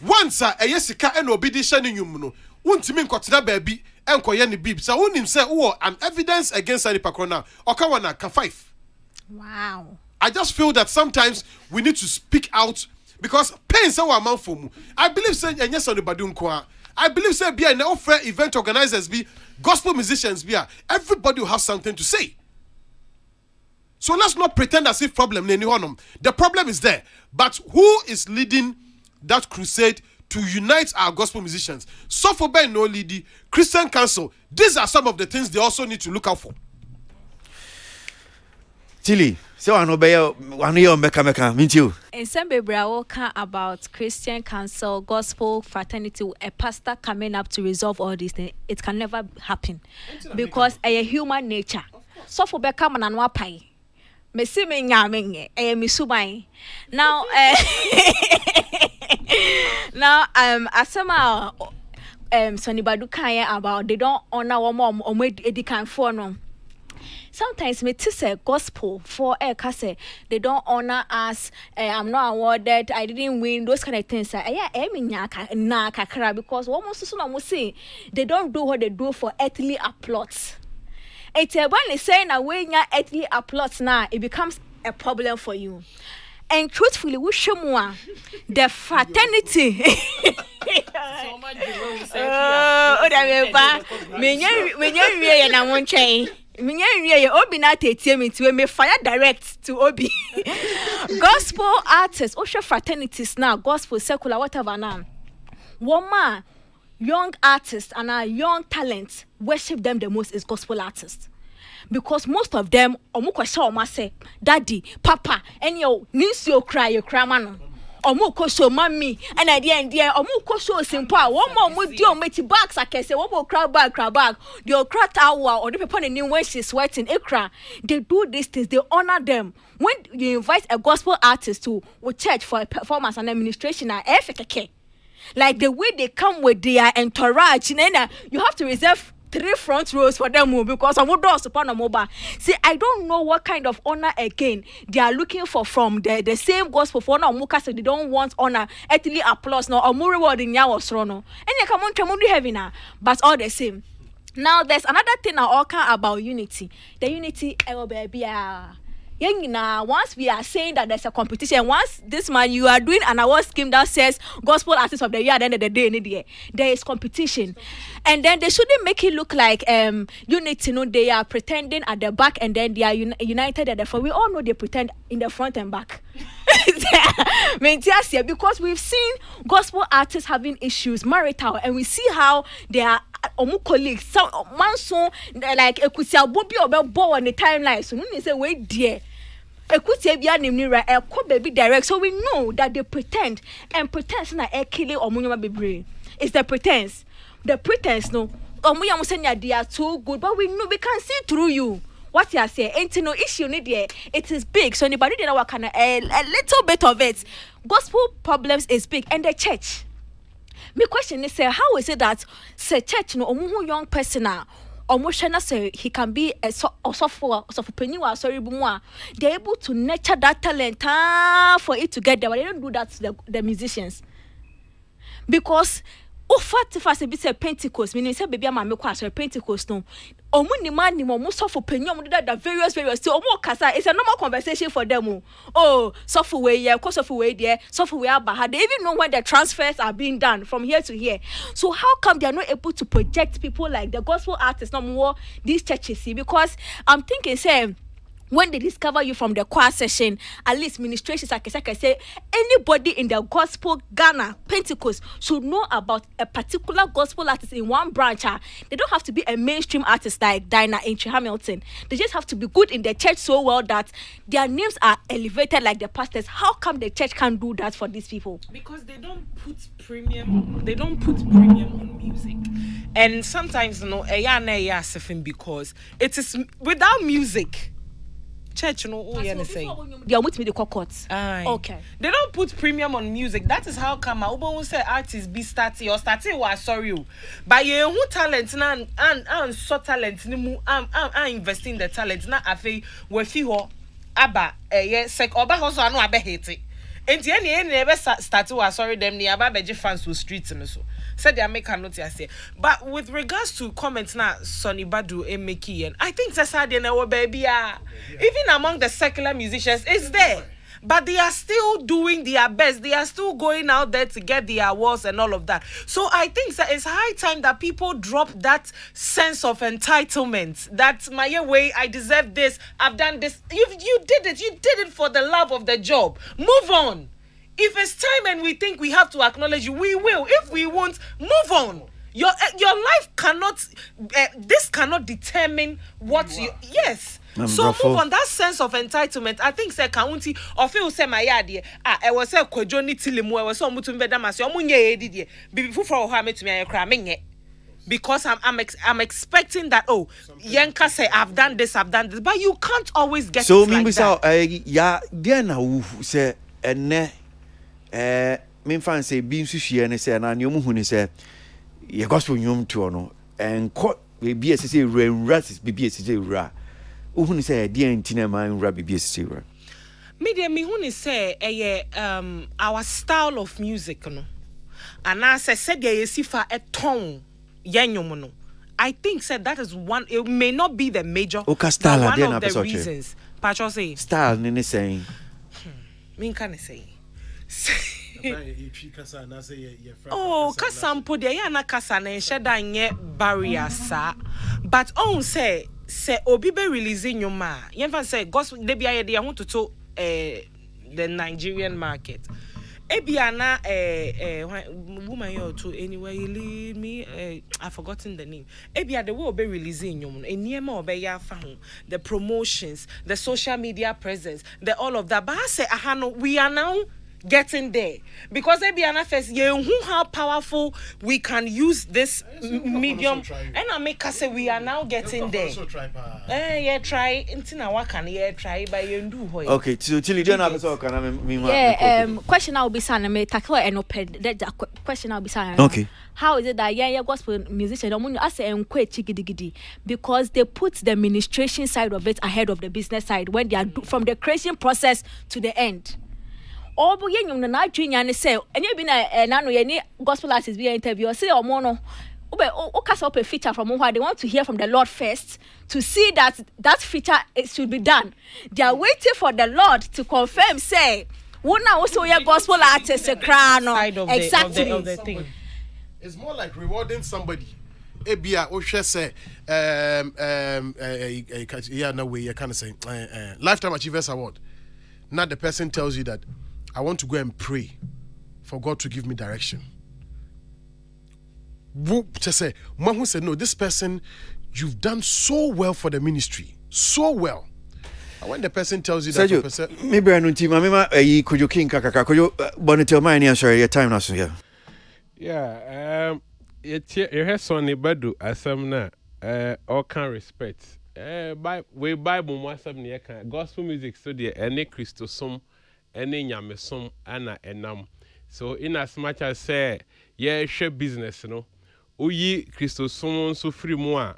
S2: once sika and obi di hye ne nwum no untimi nkotena baabi enkoye ne bib sa unim say wo an evidence against any pakrona oka wana ka 5
S5: wow
S2: I just feel that sometimes we need to speak out because pain say wa man for mu I believe say enye so ne badu nko I believe say bia na offer event organizers be gospel musicians bia everybody will have something to say. So let's not pretend as if problem ni honum. The problem is there, but who is leading that crusade to unite our gospel musicians. So for Ben No Lady, Christian Council, these are some of the things they also need to look out for.
S1: Tilly, so I know by one year meka meet you.
S5: In some baby, I will talk about Christian Council, gospel fraternity, a pastor coming up to resolve all these things. It can never happen because a human nature. So for become an anwapai. Me see me nyame me subai. Now asema Sonny Badu kaya about they don't honor one mom or edikan for no. Sometimes me to say gospel for say they don't honor us. I'm not awarded. I didn't win. Those kind of things. Na kakra because almost so I must say they don't do what they do for earthly applause. It's a one saying that when you earthly applause now, it becomes a problem for you. And truthfully, we show more the fraternity.
S4: So much
S5: Obi na tetie me to me fire direct to Obi. Gospel artists, Osha fraternities now, gospel secular whatever now. Woman, young artists and our young talents worship them the most is gospel artists. Because most of them omu say daddy, papa, and yo needs you cry man. Omu koso mommy and at the end there omu koso simple one more with your meti bags I can say one more crowd bag the okra tower or the people in when she's sweating ikra. They do these things, they honor them. When you invite a gospel artist to church for a performance and administration like the way they come with their entourage, you have to reserve 3 front rows for them because I'm not upon a mobile. See, I don't know what kind of honor again they are looking for from the same gospel for no muka, so they don't want honor, earthly applause, no or more rewarding yawas rono. And you come on to heavy now, but all the same. Now there's another thing I all care about unity. The unity baby. Once we are saying that there's a competition, once this man you are doing an award scheme that says gospel artist of the year at the end of the day, there is competition. And then they shouldn't make it look like unity, they are pretending at the back and then they are united at the front. We all know they pretend in the front and back. Because we've seen gospel artists having issues marital and we see how they are colleagues. Some man so like ekutia bobi obe on the timeline. So when they say wait dear, ekutia bia nimnira baby direct. So we know that they pretend and pretense na killing omunyoma bebre. It's the pretense. The pretense no. Omunya musenya they are too good, but we know we can see through you. What you are saying, ain't no issue need there. It is big. So anybody did what kind of a little bit of it. Gospel problems is big, and the church. My question is, how is it that say church no omu young person omo say he can be a software penny sorry bumwa. They're able to nurture that talent for it to get there, but they don't do that to the musicians because. If a bit of Pentecost, meaning say baby I'm a Pentecost no. Omu ni man ni mo suffer penny that various so omu kasa it's a normal conversation for them. Oh, suffer way yeah, course of way there, suffer way about they even know when the transfers are being done from here to here. So how come they are not able to project people like the gospel artists no more these churches see? Because I'm thinking say when they discover you from the choir session, at least ministrations, I can say, anybody in the gospel Ghana, Pentecost, should know about a particular gospel artist in one branch. They don't have to be a mainstream artist like Dinah Aintree Hamilton. They just have to be good in the church so well that their names are elevated like the pastors. How come the church can't do that for these people?
S4: Because they don't put premium. They don't put premium on music, and sometimes because it is without music. Church, they
S5: are with me the cocots. Okay.
S4: They don't put premium on music. That is how come Ubo say artists be starting or starting was sorry. But you who talent and so talent I'm investing the talent na afi we fi ho aba sek oba ho so anu abe hate. Enti any never start was sorry them ni aba beje fans with streets me so. Said they make a note say. But with regards to comments now, Sonny Badu and Mickey, I think that's how they know baby even among the secular musicians, it's there. But they are still doing their best. They are still going out there to get the awards and all of that. So I think that it's high time that people drop that sense of entitlement. That my way, I deserve this. I've done this. You did it. You did it for the love of the job. Move on. If it's time and we think we have to acknowledge you, we will. If we won't, move on. Your life cannot, this cannot determine what you, yes. So move on. That sense of entitlement, I think say county or feel say my idea. I was say Kojoni Tilimu, I was so much better myself. Munye before for how to me cramming it. Because I'm expecting that Yanka say I've done this, but you can't always get
S1: so
S4: it like that.
S1: Yeah, there now say ene me fan say bi nsuhie ne say na nyomu hu ne say ye gospel nyom to no enko bi esese ewura bi esese ewura hu ne say de antina man ewura bi esese ewura
S4: media me hu ne say our style of music no and I said there yesifa eton yenyom no I think said that is one. It may not be the major,
S1: style
S4: but one of the reasons. Pacho say
S1: style ne saying
S4: me can say oh kasampo de ya na kasa na enheda nye barrier sa but on say obi be releasing your ma yemfa say gospel de bia ye de want to the Nigerian market ebiana woman you to anywhere you lead me I've forgotten the name ebia the way be releasing your eniema obe ya fa ho the promotions the social media presence the all of that but I say we are now getting there because ebiana first how powerful we can use this medium and I make us say we are now getting there try intina waka try by do
S1: okay so till you don't have so
S5: question I'll be saying me tackle and open that question I'll be saying
S1: okay
S5: how is it that gospel musician I say chigidi because they put the administration side of it ahead of the business side when they are from the creation process to the end. Oh, but you know, na dream and say, and you been a gospel artist be interview. Say, mono, cast up a feature from where they want to hear from the Lord first to see that feature it should be done. They are waiting for the Lord to confirm. Say, what now? Also, your gospel artist a crown exactly.
S4: Of the thing.
S2: It's more like rewarding somebody. Ebia Osha say, no way you kind of say, Lifetime Achievers Award. Now the person tells you that. I want to go and pray for God to give me direction. Just say, Mom who said, no, this person, you've done so well for the ministry. So well. And when the person tells you that,
S1: maybe I know team, could you king kakaka, could you bonnet my answer your time now, so
S3: yeah. You have Sonny Badu as some all can respect. Bible was gospel music study any Christosum. Any nyamesom ana enam so in as much as say share business no uyi Christosom so free mu a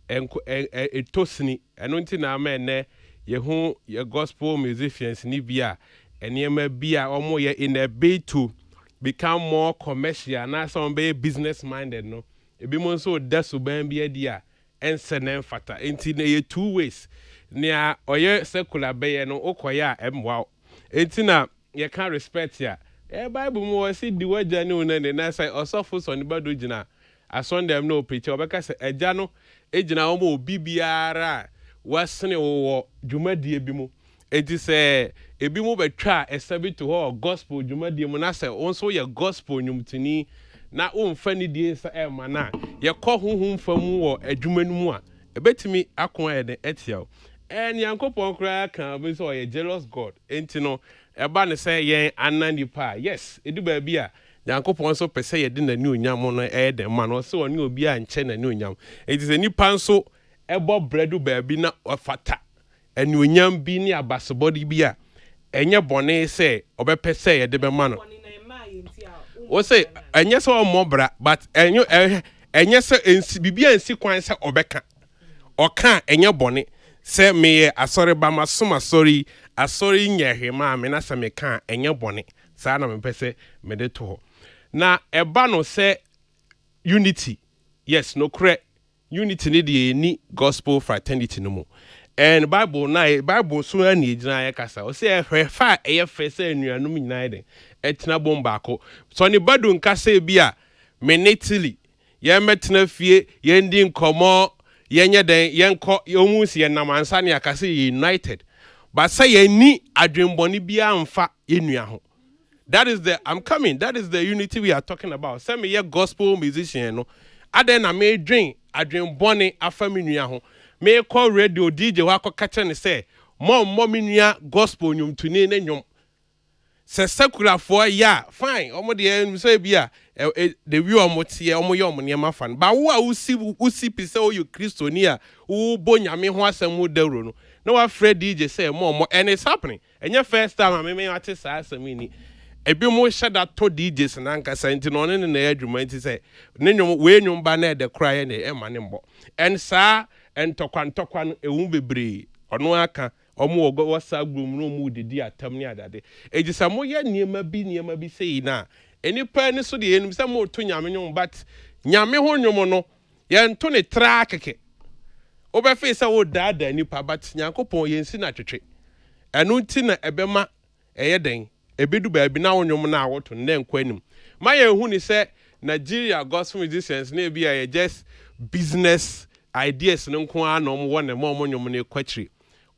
S3: etosini eno nti na ma ene ye gospel musicians ni bia enema bia omo ye in a bid to become more commercial na some be business minded no ebi mo so daso ban bia dia ensenen fata nti na ye two ways nia oye secular be no okoya emwa etina you can't respect ya Bible mo see the word janu na say osofo so ni bado gina ason dem no preach obeka say eja no ejina omo obi biara wasene wo dwumadie bi mu enti say ebi mu betwa esabi to ho gospel dwumadie mu na say onso ye gospel nyumtini na omfa ni die sa ema na ye kɔ honhom fam wo adwumanu mu a ebetimi akon ede etiaw and yankopon kra kan be so ye jealous God enti no eba ne say yen ananipa yes edu ba bia yankopon so pese ye de nani onyam no de ma no so oni obi a nche nani onyam enti se nipa nso ebo bredu ba bi na ofata ani onyam bi ni abasebody bi a enye bone se obepese ye de be ma no o say enye so omobra but enye se bibia ensi kwan se obeka oka enye bone se me asori ba masoma asori nyehema me na se me ka enye bone sa na me pese me de to na eba no se unity yes no correct unity ni de ni gospel fraternity no mo and bible so na ejina ya kasa o se hwefa eyefe se anuanum nyina de etina bomba ko so ni badu nkasa bia menetili ye metena fie ye ndi nkomo yenye den yenko yomusi yenam ansa ne akase united but say ye ni adwenboni bia mfa yenua ho That is the unity we are talking about. Send me a gospel musician, no. Aden na me drink bone afa me nua ho. Me call radio DJ wa ko catch and say, "Mom me nua gospel nyum tuni ne nyum." Se secular for ya, fine. Omo de say bia the view omo tie omo ye omo niam fan. Ba wo a usi pise o you Christoni a wo bo nyame ho asem wo dawro no. No wa Fred DJ say mom and it's happening. And your first time me ate sa asem ni. Ebi mo hye that to DJs na nka senti no ne na adwuma nti say ne nyum we nyum ba na de cry na e ma ne mbo. And sa entokwan ewu bebre. Ono aka omo ogo wasa gbum no mu didi atam ni adade ejisa mo ye niema bi sei na enipa ni so de enum se mo to nyame nyum but nyame ho nyum no ye nto ne tra keke obefe se wo dada nipa but nyankopon ye nsi na twetwe enu nti na ebema eye den ebedu ba bi na wo nyum na awoto ne nkwanim ma ye hu ni se Nigeria gospel musicians na bi a just business ideas no nko a no mo won mo nyum ne kwatri.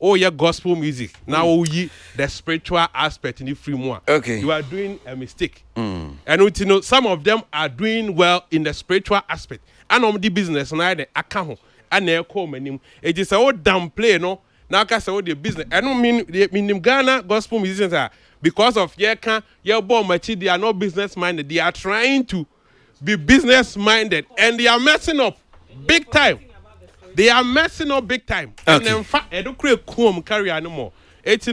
S3: Oh, yeah, gospel music. Now, the spiritual aspect in the free more.
S1: Okay.
S3: You are doing a mistake. And you know, some of them are doing well in the spiritual aspect. And on the business, and I account and they call me. It is a old downplay, no. Now, I say the business. I don't mean Ghana gospel musicians are because of your born machi. They are not business minded. They are trying to be business minded, and they are messing up big time. They are messing up big time.
S1: Okay.
S3: And in fact, I don't create come carry anymore. It's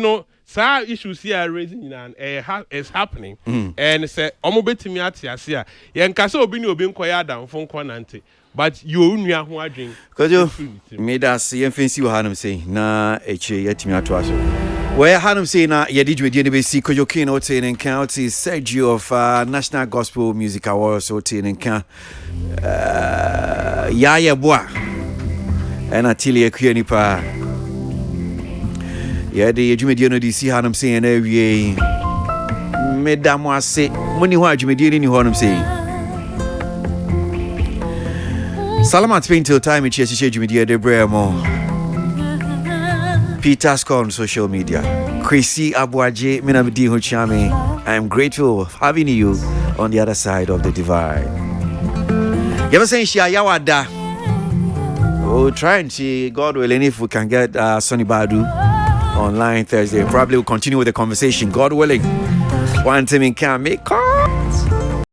S3: some issues here are raising and it's happening. And it's omo betimi ati asia. Yen kase obi ni obi nkoya dan fon kwanante. But you nua ho adwen.
S1: Kojo me da se yen fancy wo hanum say na eche yetimi ato aso. Where hanum say na ye di dwedi ne be si Kojo King Ote in County Sergio of National Gospel Music Awards Ote in kan. Ya boa. And Atili Akuyani pa. Yeah, the Jumedio DC Hanum saying every Madame was say, Money what Jumedio in Honum saying. Salamat spent till time in Cheshire Jumedia de Bremo. Peter Scott on social media. Chrissy Abuaje, Minamidi Huchami. I am grateful for having you on the other side of the divide. You ever saying Shia Yawada? We'll try and see, God willing, if we can get Sonny Badu online Thursday. Probably we'll continue with the conversation, God willing. One time in can make call.